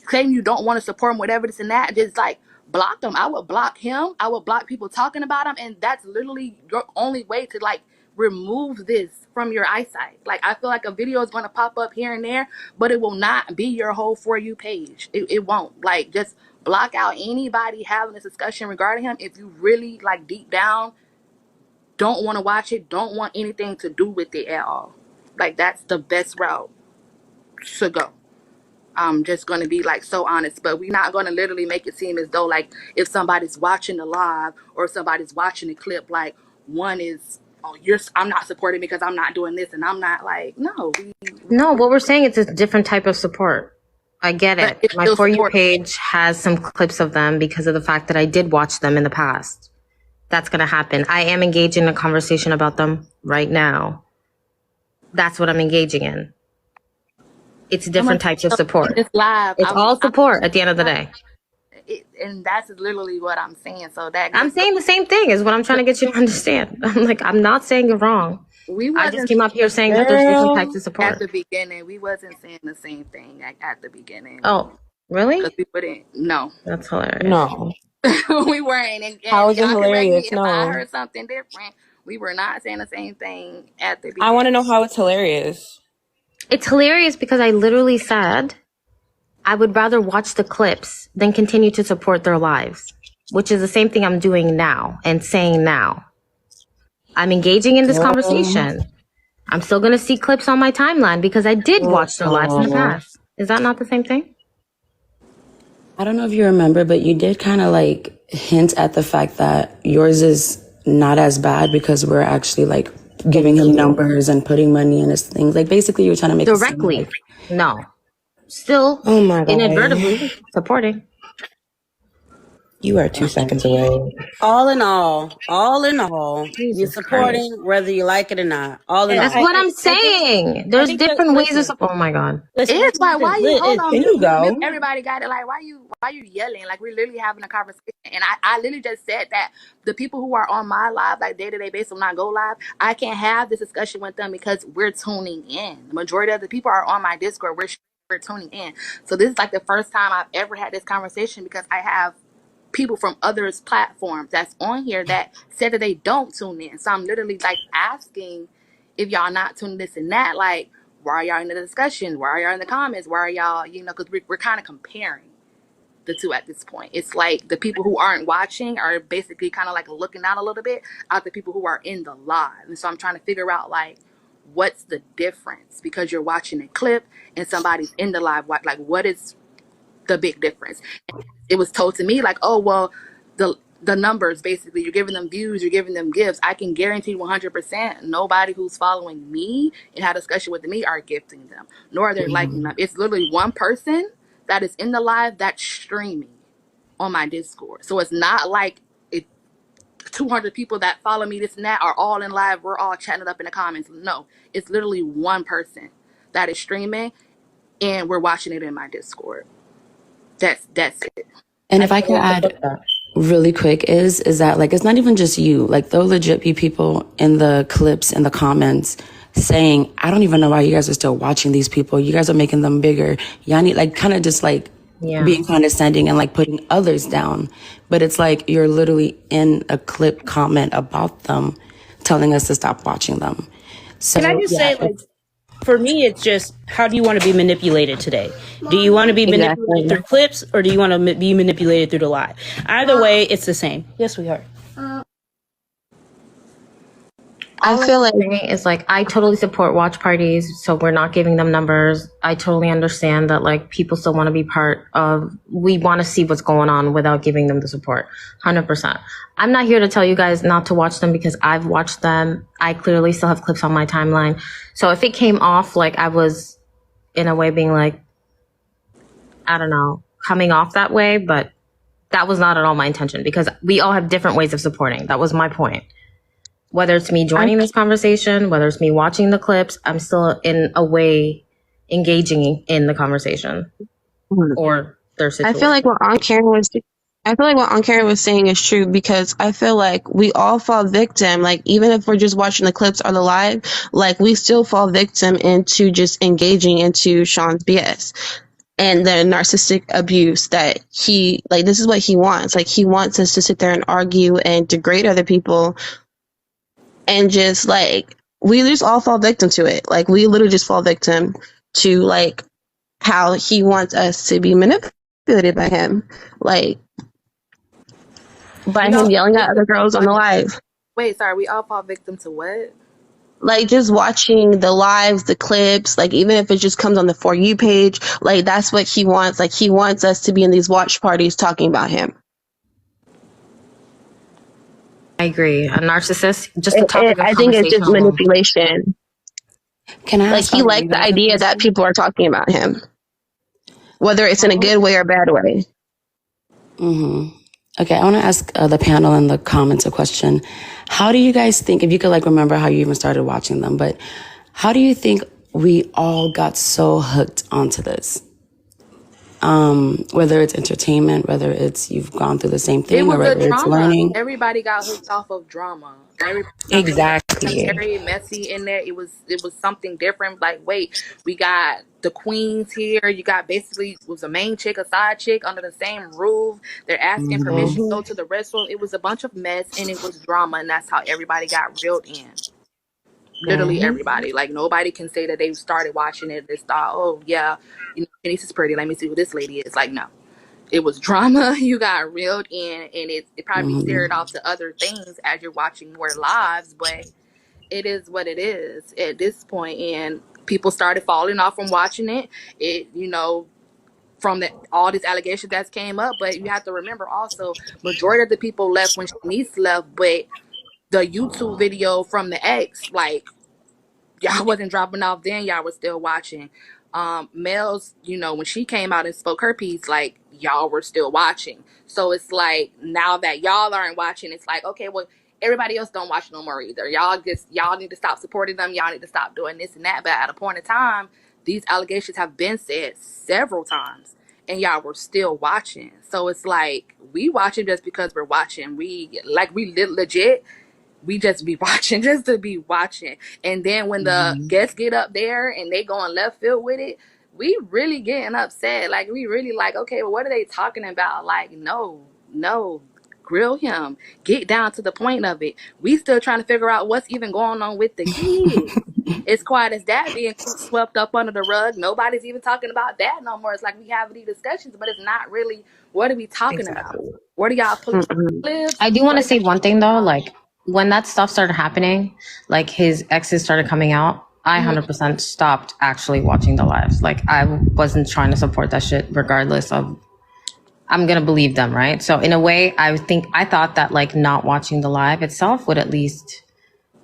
claim you don't want to support him, whatever this and that, just like block them. I would block him. I would block people talking about him. And that's literally your only way to like remove this from your eyesight. Like, I feel like a video is going to pop up here and there, but it will not be your whole For You page. It won't. Like, just block out anybody having this discussion regarding him if you really, like, deep down don't want to watch it, don't want anything to do with it at all. Like, that's the best route to go. I'm just going to be like so honest, but we're not going to literally make it seem as though like if somebody's watching the live or somebody's watching the clip, like one is, oh, I'm not supporting because I'm not doing this, and I'm not like, no. No, what we're saying is a different type of support. I get But it. it's My still For You support. page has some clips of them because of the fact that I did watch them in the past. That's going to happen. I am engaging in a conversation about them right now. That's what I'm engaging in. It's different types of support. It's live. It's all support at the end of the day. And that's literally what I'm saying. So that I'm just goes, saying the same thing is what I'm trying to get you to understand. I'm like, I'm not saying you're wrong. we I just wasn't came up here saying that there's different types of at support. the beginning. We wasn't saying the same thing at the beginning. Oh, really? Because we wouldn't. No. That's hilarious. No. We weren't. And How is it y'all correct me hilarious? if I No. heard something different. We were not saying the same thing at the beginning. I want to know how it's hilarious. It's hilarious because I literally said I would rather watch the clips than continue to support their lives, which is the same thing I'm doing now and saying now. I'm engaging in this conversation. I'm still going to see clips on my timeline because I did watch their lives in the past. Is that not the same thing? I don't know if you remember, but you did kind of like hint at the fact that yours is not as bad because we're actually like giving him numbers and putting money in his things. Like basically, you were trying to make it seem Directly. like, No. Still Oh my God. inadvertently supporting. You are 2 seconds away. All in all, you're Jesus supporting Christ. whether you like it or not. All in And That's all. what I'm I think saying. I There's think that different ways of listen, oh my God. listen, It's like, why you hold on, Can you go? everybody got it. Like, why you yelling? Like, we're literally having a conversation. And I literally just said that the people who are on my live, like day-to-day basis when I go live, I can't have this discussion with them because we're tuning in. The majority of the people are on my Discord. We're tuning in. So this is like the first time I've ever had this conversation because I have people from others platforms that's on here that said that they don't tune in. So I'm literally like asking if y'all not tuning this and that, like, why are y'all in the discussion? Why are y'all in the comments? Why are y'all, because we're kind of comparing the two at this point. It's like the people who aren't watching are basically kind of like looking out a little bit at the people who are in the live. And so I'm trying to figure out like, what's the difference? Because you're watching a clip and somebody's in the live, like what is the big difference? It was told to me like, oh, well, the numbers, basically, you're giving them views, you're giving them gifts. I can guarantee 100% nobody who's following me and had a discussion with me are gifting them, nor are they liking them. It's literally one person that is in the live that's streaming on my Discord. So it's not like it 200 people that follow me, this and that, are all in live. We're all chatting it up in the comments. No, it's literally one person that is streaming and we're watching it in my Discord. That's it. and if I could add really quick is that like it's not even just you. Like there'll legit be people in the clips in the comments saying, I don't even know why you guys are still watching these people. You guys are making them bigger. Y'all need like kind of just like being condescending and like putting others down. But it's like you're literally in a clip comment about them telling us to stop watching them. So can I just say, like, for me, it's just how do you want to be manipulated today? Do you want to be manipulated through clips or do you want to be manipulated through the live? Either way, it's the same. Yes, we are. I feel like It's like I totally support watch parties, so we're not giving them numbers. I totally understand that like people still want to be part of. We want to see what's going on without giving them the support. 100%. I'm not here to tell you guys not to watch them because I've watched them. I clearly still have clips on my timeline. So if it came off like I was in a way being like, I don't know, coming off that way, but that was not at all my intention because we all have different ways of supporting. That was my point. Whether it's me joining this conversation, whether it's me watching the clips, I'm still in a way engaging in the conversation or their situation. I feel like what Aunt Karen was saying is true because I feel like we all fall victim. Like even if we're just watching the clips or the live, like we still fall victim into just engaging into Sean's BS and the narcissistic abuse that he like. This is what he wants. Like he wants us to sit there and argue and degrade other people, and just like we just all fall victim to it. Like we literally just fall victim to like how he wants us to be manipulated by him, like by him yelling at other girls on the live. Wait, sorry, we all fall victim to what? Like just watching the lives, the clips, like even if it just comes on the For You page, like that's what he wants. Like he wants us to be in these watch parties talking about him. I agree. A narcissist, just the topic of I think it's just conversation alone. manipulation. can I Like ask he all of likes you the guys a idea that question? people are talking about him, whether it's in a good way or bad way. Okay, I want to ask the panel in the comments a question. How do you guys think, if you could like remember how you even started watching them, but how do you think we all got so hooked onto this? Whether it's entertainment, whether it's you've gone through the same It thing, or was the whether it's drama. learning. Everybody got hooked off of drama. Everybody got hooked off Exactly. very messy in there. It was something different. Like, wait, we got the queens here. You got basically was a main chick, a side chick under the same roof. They're asking permission to go to the restroom. It was a bunch of mess and it was drama, and that's how everybody got reeled in. Literally everybody. Like nobody can say that they started watching it. They thought, oh yeah, Denise is pretty. Let me see who this lady is. Like no. It was drama. You got reeled in, and it probably steered off to other things as you're watching more lives. But it is what it is at this point, and people started falling off from watching it. from all these allegations that came up. But you have to remember also, majority of the people left when Shanice left, but the YouTube video from the ex, like, y'all wasn't dropping off then, y'all were still watching. Mel's, when she came out and spoke her piece, like, y'all were still watching. So it's like, now that y'all aren't watching, it's like, okay, well, everybody else don't watch no more either. Y'all need to stop supporting them. Y'all need to stop doing this and that. But at a point in time, these allegations have been said several times, and y'all were still watching. So it's like, we watching just because we're watching. We legit, we just be watching just to be watching. And then when the guests get up there and they going left field with it, we really getting upset. Like, we really like, okay, well, what are they talking about? Like, no, grill him. Get down to the point of it. We still trying to figure out what's even going on with the kids. It's quiet as that being swept up under the rug. Nobody's even talking about that no more. It's like we have these discussions, but it's not really, what are we talking about? What are y'all pulling lives? I do want to say one thing though, like when that stuff started happening, like his exes started coming out, I 100% stopped actually watching the lives. Like I wasn't trying to support that shit regardless of, I'm going to believe them, right? So in a way, I thought that like not watching the live itself would at least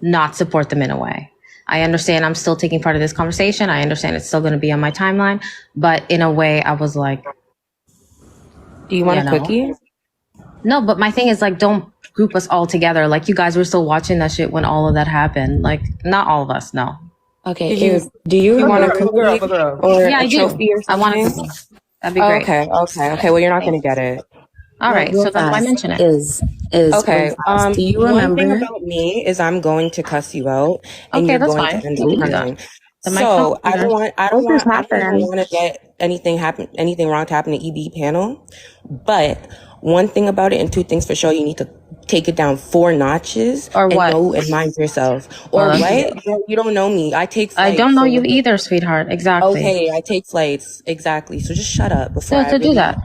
not support them in a way. I understand I'm still taking part of this conversation. I understand it's still going to be on my timeline, but in a way I was like, Do you want a quickie? No, but my thing is like, don't group us all together. Like you guys were still watching that shit when all of that happened. Like not all of us, no. Okay. Do you want a cookie or Yeah, a I do. trophy or something? I want a cookie. That'd be great. Okay. Well, you're not going to get it. All right. So then why mention it? Is Okay. do you remember? One thing about me is I'm going to cuss you out, and Okay, you're that's going fine. to end We up can do that. crying. The mic's So not I don't clear. want to get anything wrong to happen to EB panel. But one thing about it, and two things for sure, you need to take it down 4 notches Or what? and know and mind yourself. Or what? You don't know me. I take flights. I don't know you either, sweetheart. Exactly. Okay, I take flights. Exactly. So just shut up before I So do that.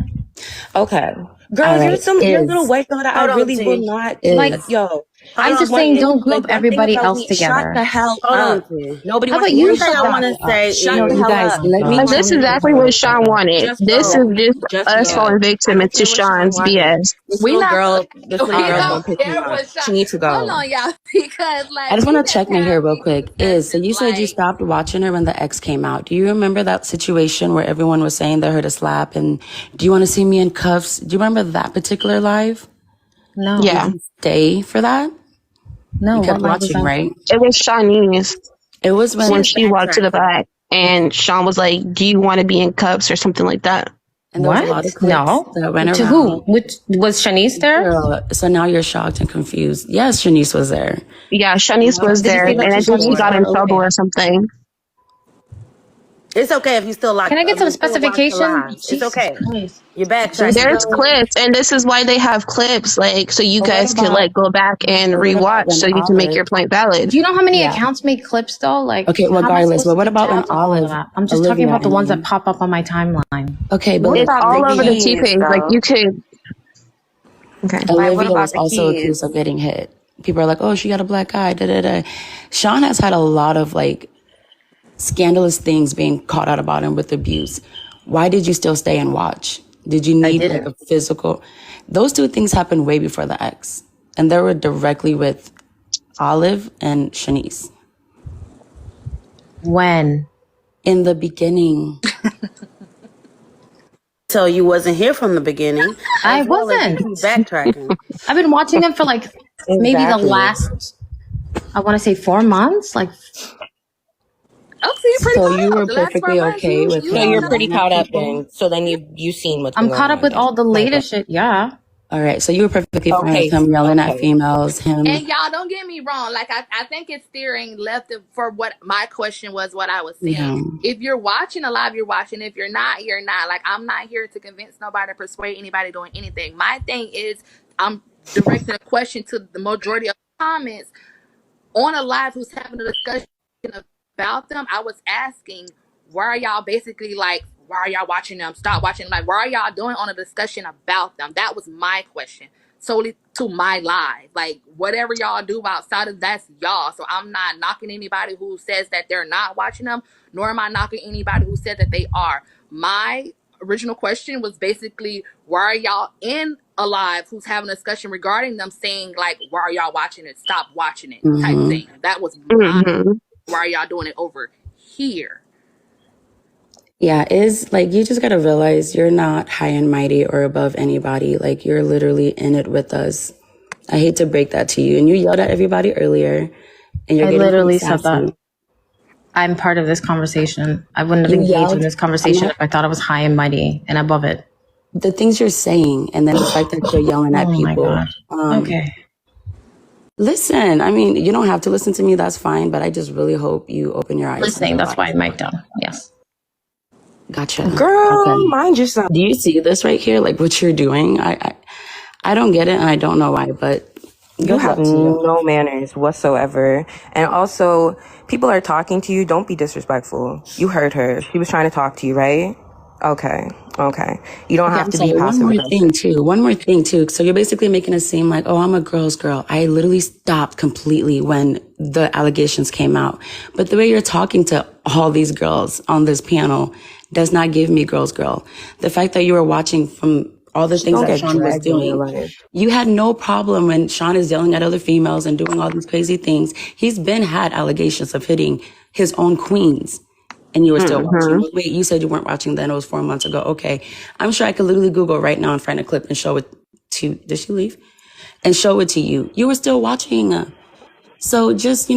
Okay. Girl, you're a little white girl that I really will not Like, yo. I'm just saying don't group everybody else together. Shut the hell Hold up. on, Nobody How wants about to you hear thing shut I the want hell to up? say Shut is, the You hell guys, up. let me. This is exactly what Sean wanted. Just This go. is just Just us go. falling victim I don't into care what Sean Sean's wanted. BS. This We little not girl we don't gonna piss me care off. what y'all. She needs to Hold go. on, y'all, because I like just we want to just check me here have real these quick. So discussions. you said you Like, stopped watching her when the ex came out. Do you remember that situation where everyone was saying they heard a slap and do you want to see me in cuffs? Do you remember that particular live? No. Yeah, Did you stay for that? No, You what kept live was watching, that? right? it was Shawnee's It was when when, she walked to the backtracking. back, and Sean was like, "Do you want to be in cuffs or something like that?" And there was a lot of What? clips No. that went To around. who? Which was Shanice there? Girl, so now you're shocked and confused. Yes, Shanice was there. Yeah, Shawnee's was Did you there, say and that to I think she Shanice got in or trouble okay? or something. It's okay if you still Can I get some watch the specification? live. It's Jesus okay. Christ. You're Just backtracking. There's clips, and this is why they have clips, like so you But what guys could about like go back and what about rewatch, when so you can make Olive? your point valid. do you know how many Yeah. accounts make clips though? Like, Okay, how am I regardless. supposed But to what keep about when tabs on all of Olive, that? I'm just talking Olivia, about the ones that pop up on my timeline. okay, but What It's about all the over the T kids, page. Like though? you could. Okay. Like, what Olivia about was the also accused kids? of getting hit. People are like, "Oh, she got a black eye." Da da da. Sean has had a lot of like scandalous things being caught out about him with abuse. Why did you still stay and watch? Did you need like a physical? Those two things happened way before the ex, and they were directly with Olive and Shanice When? in the beginning. So you wasn't here from the beginning. I As well as you wasn't. keep backtracking. I've been watching them for like maybe the Exactly. last, I want to say 4 months. Like, oh, so you're pretty So caught you up. were The last 4 perfectly months, okay with you So don't you're know. pretty caught up People. then. So then you seen what's I'm been caught going up on with then. all the latest shit. Yeah. All right, so you were perfectly fine with Okay. him yelling at Okay. females, him. And y'all, don't get me wrong. Like, I think it's steering left for what my question was, what I was saying. Yeah. If you're watching a live, you're watching. If you're not, you're not. Like, I'm not here to convince nobody, persuade anybody doing anything. My thing is, I'm directing a question to the majority of the comments on a live who's having a discussion about them. I was asking, why are y'all basically like, why are y'all watching them? Stop watching. Like, why are y'all doing on a discussion about them? That was my question. Solely to my live. Like, whatever y'all do outside of that's y'all. So I'm not knocking anybody who says that they're not watching them, nor am I knocking anybody who said that they are. My original question was basically, why are y'all in Alive who's having a discussion regarding them saying, like, why are y'all watching it? Stop watching it type thing. That was my, why are y'all doing it over here? Yeah, is like you just gotta realize you're not high and mighty or above anybody. Like you're literally in it with us. I hate to break that to you. And you yelled at everybody earlier, and you're I getting pretty literally said sassy. that. I'm part of this conversation. I wouldn't have You engaged in yelled. this conversation if I thought I was high and mighty and above it. The things you're saying, and then the fact that you're yelling at Oh my people. God. Okay. Listen, I mean, you don't have to listen to me. That's fine. But I just really hope you open your eyes. Listening. That's why I mic'd down. Yes. Gotcha. Girl, Okay. mine just sound. Do you see this right here? Like what you're doing? I don't get it, and I don't know why. But You good have luck to you. no manners whatsoever. And also, people are talking to you. Don't be disrespectful. You heard her. She was trying to talk to you, right? Okay. You don't have I'm to be sorry. passive aggressive. One more thing too. So you're basically making it seem like, oh, I'm a girl's girl. I literally stopped completely when the allegations came out. But the way you're talking to all these girls on this panel does not give me girl's girl. The fact that you were watching from all the things Don't that get Sean was dragged in real doing, life. you had no problem when Sean is yelling at other females and doing all these crazy things. He's been had allegations of hitting his own queens. And you were still watching. Wait, you said you weren't watching then. It was 4 months ago. Okay. I'm sure I could literally Google right now and find a clip and show it to, did she leave? And show it to you. You were still watching. So just,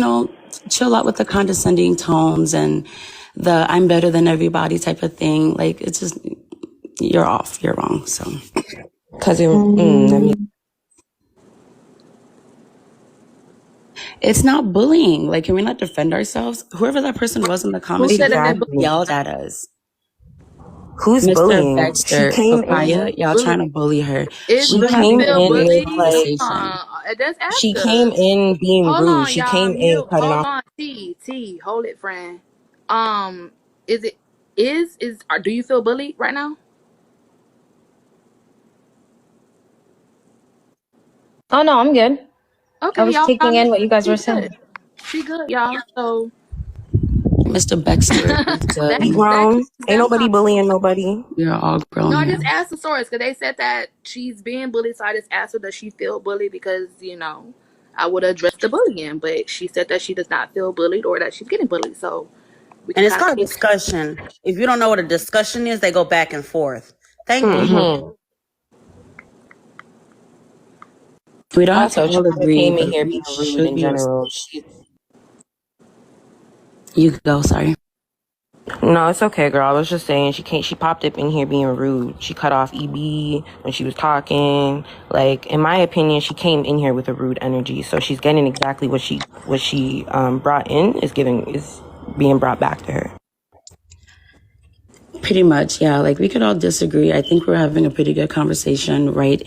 chill out with the condescending tones and the I'm better than everybody type of thing. Like, it's just, you're off. You're wrong. So. Cause It's not bullying. Like, can we not defend ourselves? Whoever that person was in the Who comments said that section they're exactly. yelled at us. Who's Mr. bullying? She Baxter, came Papaya, in. y'all trying to bully her. Is She We're Bully having came a feel in real with bully? like. conversation. Let's She ask came her. in being Hold rude. on, She y'all. came in Mute. cutting Hold off. on. T. Hold it, friend. Is it do you feel bullied right now? Oh no, I'm good. I Okay, was y'all. taking in what you guys were She saying. good. She good, y'all. So Mr. Baxter is We good. that grown. is Ain't that nobody problem. bullying nobody. We are all grown No, I here. just asked the source because they said that she's being bullied. So I just asked her, does she feel bullied? Because I would address the bullying, but she said that she does not feel bullied or that she's getting bullied. So we And can it's kind called of. discussion. If you don't know what a discussion is, they go back and forth. Thank you. We don't have to Also, all China agree, came in but here we being rude should in be. general. You go, sorry. No, it's okay, girl. I was just saying she popped up in here being rude. She cut off EB when she was talking. Like, in my opinion, she came in here with a rude energy. So she's getting exactly what she brought in is being brought back to her. Pretty much, yeah. Like, we could all disagree. I think we're having a pretty good conversation, right?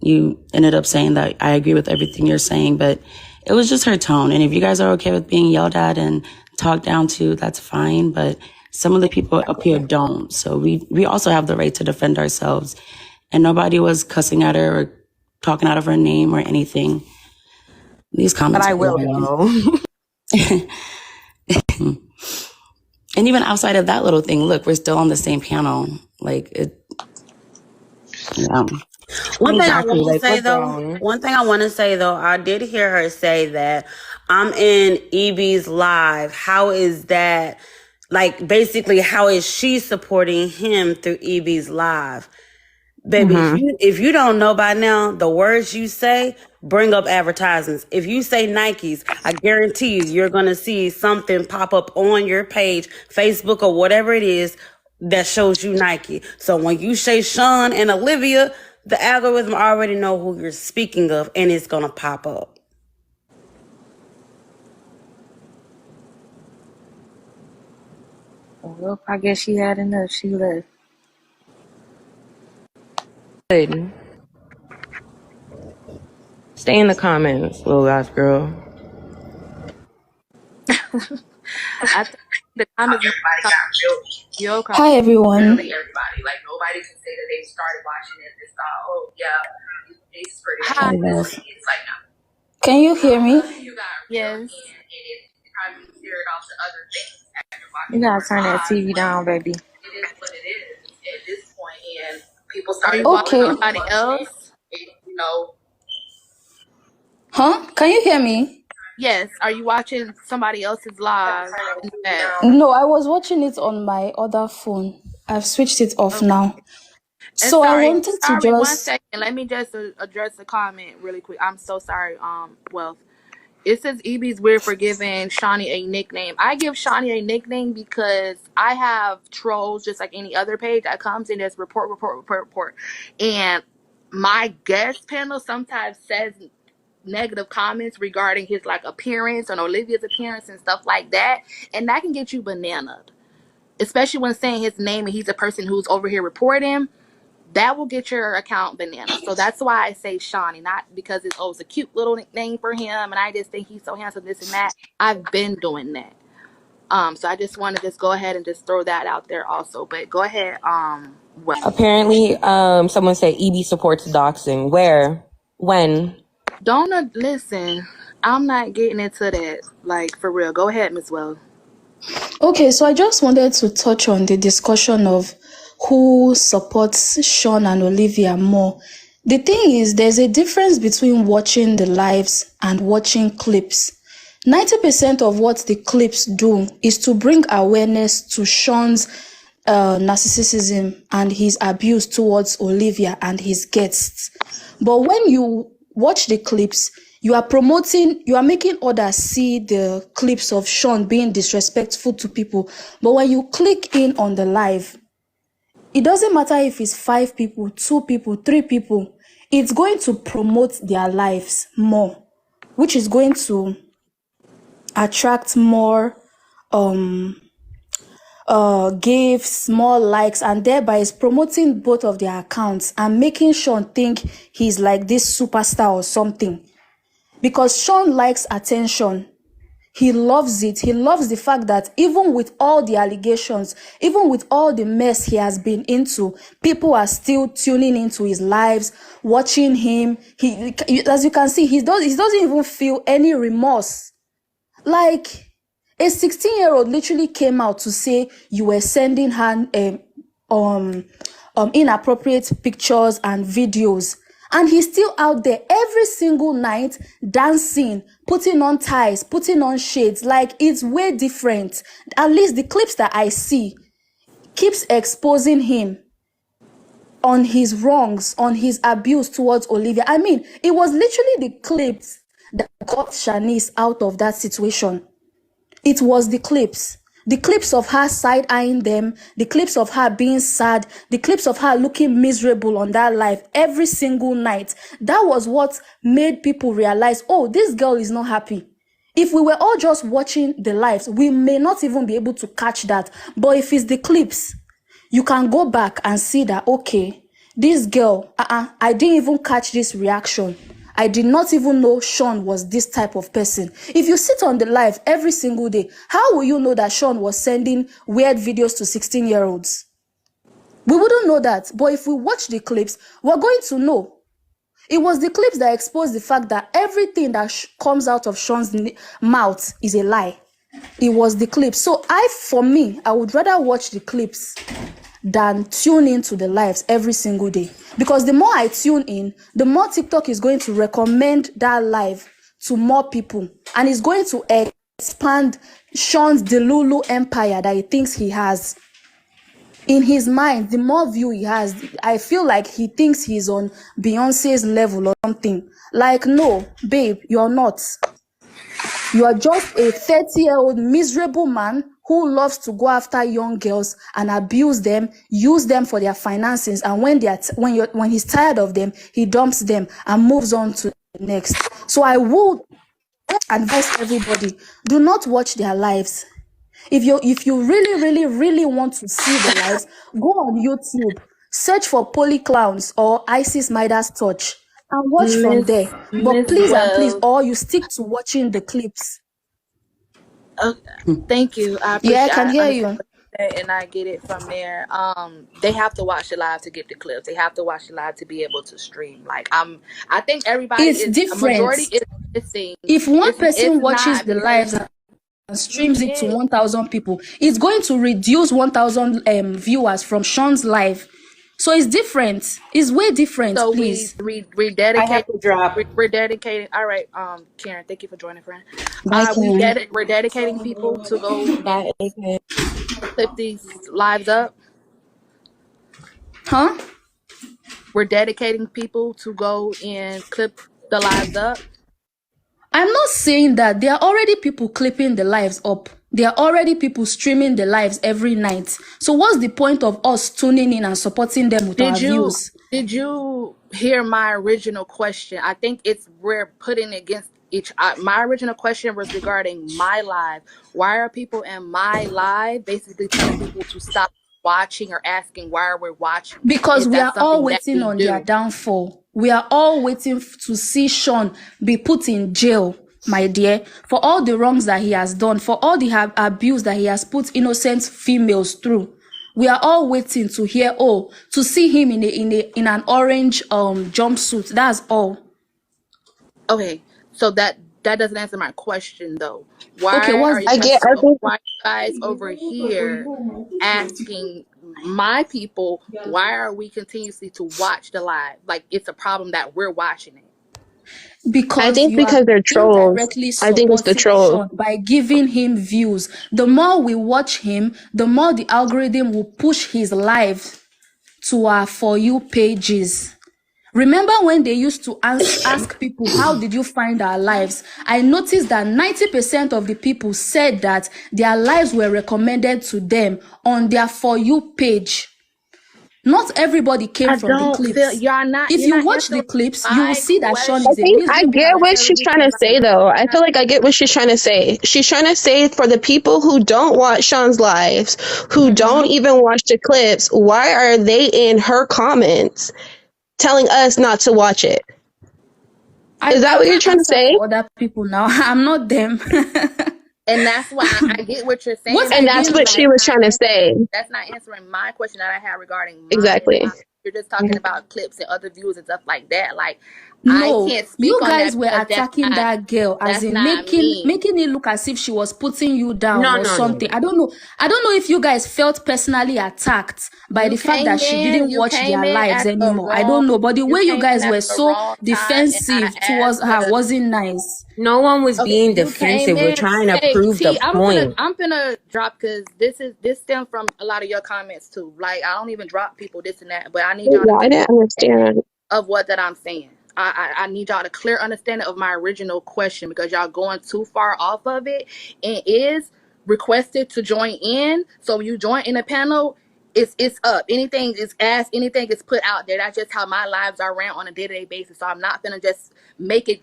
You ended up saying that I agree with everything you're saying, but it was just her tone. And if you guys are okay with being yelled at and talked down to, that's fine. But some of the people up here don't. So we also have the right to defend ourselves. And nobody was cussing at her or talking out of her name or anything. These But comments I are will, wild. And even outside of that little thing, look, we're still on the same panel. Like, yeah. One thing I Exactly. want to Like, say we're though, grown. I did hear her say that I'm in EB's live. How is that? Like, basically, how is she supporting him through EB's live? Baby, if you don't know by now, the words you say bring up advertisements. If you say Nikes, I guarantee you're going to see something pop up on your page, Facebook or whatever it is that shows you Nike. So when you say Sean and Olivia, the algorithm already know who you're speaking of and it's going to pop up. Well, I guess she had enough. She left. Good. Stay in the comments, little ass girl. I think the time is not your Hi, everyone. Everybody. Like nobody can say that they started watching it. It's not. Oh yeah, it's pretty. Hi, Hi. love. It's like no. Can you hear me? You got real Yes. and it kind of steered off to other things after You watching gotta more turn that live. TV down, baby. It is what it is. At this and people Are started you watching watching somebody it, else? you know. Huh? Can you hear me? Yes. Are you watching somebody else's live instead? No, I was watching it on my other phone. I've switched it off Okay. now. And So I wanted to sorry, one just. second. Let me just address the comment really quick. I'm so sorry. Well, it says EB's weird for giving Shawnee a nickname. I give Shawnee a nickname because I have trolls just like any other page that comes in as report. And my guest panel sometimes says negative comments regarding his like appearance and Olivia's appearance and stuff like that. And that can get you bananaed. Especially when saying his name and he's a person who's over here reporting. That will get your account banana. So that's why I say Shawnee, not because it's a cute little nickname for him and I just think he's so handsome, this and that. I've been doing that. So I just want to just go ahead and just throw that out there also. But go ahead, well. Apparently, someone said EB supports doxing. Where? When? Don't listen. I'm not getting into that. Like for real. Go ahead, Miss Wells. Okay, so I just wanted to touch on the discussion of who supports Sean and Olivia more. The thing is, there's a difference between watching the lives and watching clips. 90% of what the clips do is to bring awareness to Sean's narcissism and his abuse towards Olivia and his guests. But when you watch the clips, you are making others see the clips of Sean being disrespectful to people. But when you click in on the live, it doesn't matter if it's 5 people, 2 people, 3 people. It's going to promote their lives more, which is going to attract more gifts, more likes, and thereby is promoting both of their accounts and making Sean think he's like this superstar or something. Because Sean likes attention. He loves it. He loves the fact that even with all the allegations, even with all the mess he has been into, people are still tuning into his lives, watching him. As you can see, he doesn't even feel any remorse. Like, a 16-year-old literally came out to say you were sending her inappropriate pictures and videos. And he's still out there every single night dancing, putting on ties, putting on shades. Like, it's way different. At least the clips that I see keeps exposing him on his wrongs, on his abuse towards Olivia. I mean, it was literally the clips that got Shanice out of that situation. It was the clips of her side-eyeing them, the clips of her being sad, the clips of her looking miserable on that live every single night. That was what made people realize, oh, this girl is not happy. If we were all just watching the lives, we may not even be able to catch that. But if it's the clips, you can go back and see that, okay, this girl, I didn't even catch this reaction. I did not even know Sean was this type of person. If you sit on the live every single day, how will you know that Sean was sending weird videos to 16-year-olds? We wouldn't know that. But if we watch the clips, we're going to know. It was the clips that exposed the fact that everything that comes out of Sean's mouth is a lie. It was the clips. So for me, I would rather watch the clips than tune into the lives every single day. Because the more I tune in, the more TikTok is going to recommend that live to more people. And it's going to expand Sean's Delulu empire that he thinks he has. In his mind, the more view he has, I feel like he thinks he's on Beyonce's level or something. Like, no, babe, you're not. You are just a 30-year-old miserable man who loves to go after young girls and abuse them, use them for their finances, and when he's tired of them, he dumps them and moves on to the next. So I would advise everybody, do not watch their lives. If you really want to see the lives, go on YouTube, search for Poly Clowns or Isis Midas Touch and watch from there. But Miss please and please, Wells. or you stick to watching the clips. Thank you. I appreciate. Yeah, I can I hear understand you. what you said, and I get it from there. They have to watch the live to get the clips. They have to watch the live to be able to stream. Like I think everybody It's is a different. majority is missing. If one It's person watches not the because lives and streams it to it 1,000 people, it's going to reduce 1,000 viewers from Sean's live. So it's different. It's way different, So please. we I have rededicate. to drop. We're dedicating. All right, Karen, thank you for joining, friend. Bye, Karen. We're dedicating people to go and Bye, AK. clip these lives up. Huh? We're dedicating people to go and clip the lives up. I'm not saying that. There are already people clipping the lives up. There are already people streaming the lives every night. So what's the point of us tuning in and supporting them with our views? Did you hear my original question? I think we're putting against each. My original question was regarding my live. Why are people in my live basically telling people to stop watching or asking why are we watching? Because Is we that are all something that waiting we on their do? downfall. We are all waiting to see Sean be put in jail, my dear, for all the wrongs that he has done, for all the abuse that he has put innocent females through. We are all waiting to hear, to see him in an orange jumpsuit. That's all. Okay, so that doesn't answer my question though. Okay, Why what's are the you I get. I question? think. why are you guys over here asking my people why are we continuously to watch the live? Like it's a problem that we're watching it. I Because think you are because they're trolls. indirectly I think it's the supporting trolls. Sean by giving him views. The more we watch him, the more the algorithm will push his life to our For You pages. Remember when they used to ask people, how did you find our lives? I noticed that 90% of the people said that their lives were recommended to them on their For You page. Not everybody came I from the don't feel clips. If you're you not watch the answering clips, you will my see that Sean I is a question. think I miserable get what character. she's trying to say, though. I feel like I get what she's trying to say. She's trying to say for the people who don't watch Sean's lives, who don't even watch the clips, why are they in her comments telling us not to watch it? Is that I what you're can't trying to answer say? for other people now. I'm not them. And that's why I get what you're saying, What but And I that's did what she was trying to say. that's not answering my question that I had regarding my Exactly. life. You're just talking about clips and other views and stuff like that. Like I No, can't you speak on guys that were because attacking that girl, as that's in not making me. making it look as if she was putting you down No, or no, no, something. no. I don't know. I don't know if you guys felt personally attacked by the fact that she didn't You watch came their in lives at the anymore. I wrong don't know, but the you way you came in guys at were the so wrong time and I defensive towards asked her the wasn't nice. No one was okay, being you came defensive. We're in. trying to Hey prove the T, point. I'm finna drop because this stems from a lot of your comments too. Like I don't even drop people this and that, but I need y'all to Yeah, I didn't understand. of what that I'm saying. I need y'all to clear understanding of my original question because y'all going too far off of it and is requested to join in. So when you join in the panel, it's up. Anything is asked, anything is put out there. That's just how my lives are ran on a day-to-day basis. So I'm not gonna just make it,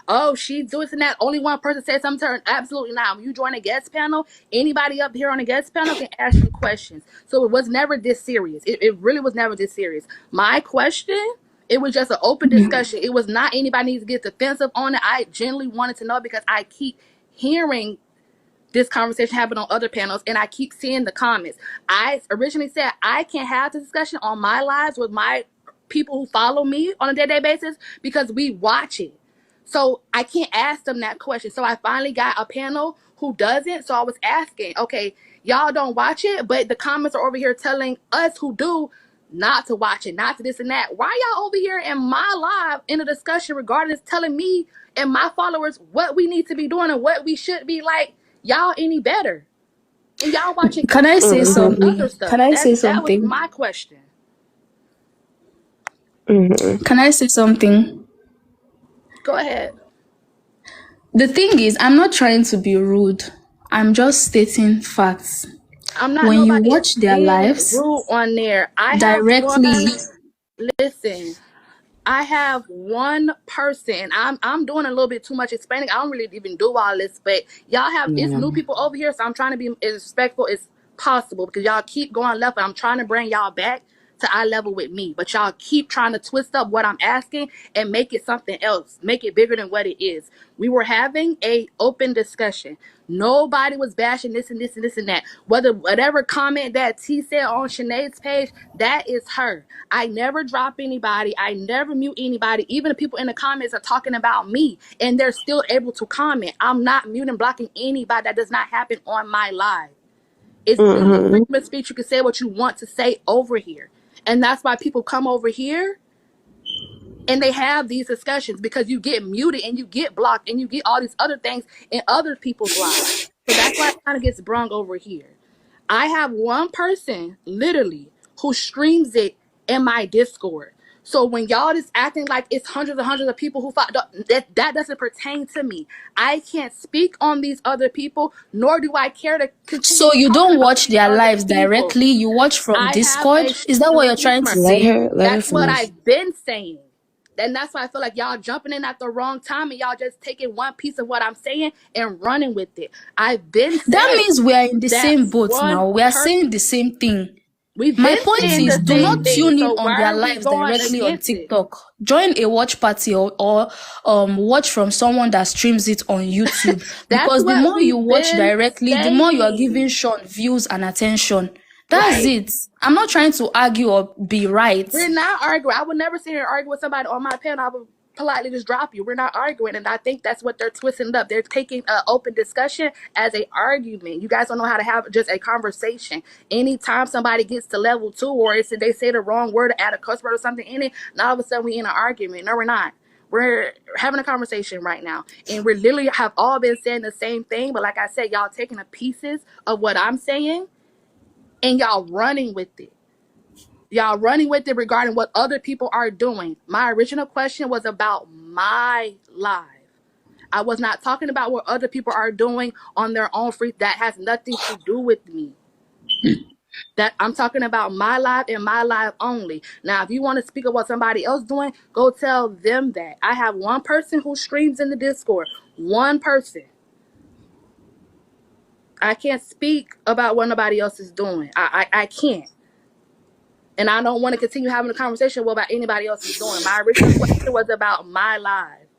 oh, she's doing that. Only one person said something to her. Absolutely not. When you join a guest panel, anybody up here on a guest panel can ask you questions. So it was never this serious. It really was never this serious. My question, it was just an open discussion. It was not anybody needs to get defensive on it. I genuinely wanted to know because I keep hearing this conversation happen on other panels and I keep seeing the comments. I originally said I can't have this discussion on my lives with my people who follow me on a day-to-day basis because we watch it. So I can't ask them that question. So I finally got a panel who doesn't. So I was asking, okay, y'all don't watch it, but the comments are over here telling us who do not to watch it, not to this and that. Why y'all over here in my live in a discussion regarding this telling me and my followers what we need to be doing and what we should be like? Y'all any better? And y'all watching Can I say other something? stuff. Can I say That was something? my question. Can I say something? Go ahead. The thing is, I'm not trying to be rude. I'm just stating facts. I'm not When you nobody watch their being lives rude on there. I have directly, one. Listen, I have one person. I'm doing a little bit too much explaining. I don't really even do all this, but y'all have it's Yeah. new people over here, so I'm trying to be as respectful as possible because y'all keep going left, and I'm trying to bring y'all back to eye level with me. But y'all keep trying to twist up what I'm asking and make it something else, make it bigger than what it is. We were having a open discussion. Nobody was bashing this and this and this and that. Whatever comment that T said on Sinead's page, that is her. I never drop anybody. I never mute anybody. Even the people in the comments are talking about me and they're still able to comment. I'm not muting, blocking anybody. That does not happen on my live. It's literally freedom of speech. You can say what you want to say over here. And that's why people come over here and they have these discussions, because you get muted and you get blocked and you get all these other things in other people's lives. So that's why it kind of gets brung over here. I have one person literally who streams it in my Discord. So when y'all just acting like it's hundreds and hundreds of people who fought, that doesn't pertain to me. I can't speak on these other people, nor do I care to continue So you talking don't about watch these their other lives people. directly, you watch from I have a Discord? Is that what you're trying to streamer. say? Let her That's what finish. I've been saying. And that's why I feel like y'all jumping in at the wrong time and y'all just taking one piece of what I'm saying and running with it. I've been That saying means we are in the that same boat one now. We are person. saying the same thing. We've My been point saying is, the do same not thing. tune in So on why their are we lives going directly on against it? TikTok. Join a watch party or watch from someone that streams it on YouTube. That's Because the what more you we've watch been directly, the more you are giving saying. Sean views and attention. That's Right. it. I'm not trying to argue or be right. We're not arguing. I would never sit here and argue with somebody on my panel. I would politely just drop you. We're not arguing. And I think that's what they're twisting it up. They're taking an open discussion as an argument. You guys don't know how to have just a conversation. Anytime somebody gets to level 2 or they say the wrong word or add a cuss word or something in it, now all of a sudden we in an argument. No, we're not. We're having a conversation right now. And we literally have all been saying the same thing. But like I said, y'all taking the pieces of what I'm saying and y'all running with it. Y'all running with it regarding what other people are doing. My original question was about my life. I was not talking about what other people are doing on their own free. That has nothing to do with me. That I'm talking about my life and my life only. Now, if you want to speak of what somebody else doing, go tell them that. I have one person who streams in the Discord. One person. I can't speak about what nobody else is doing. I can't. And I don't want to continue having a conversation about anybody else is doing. My original question was about my life.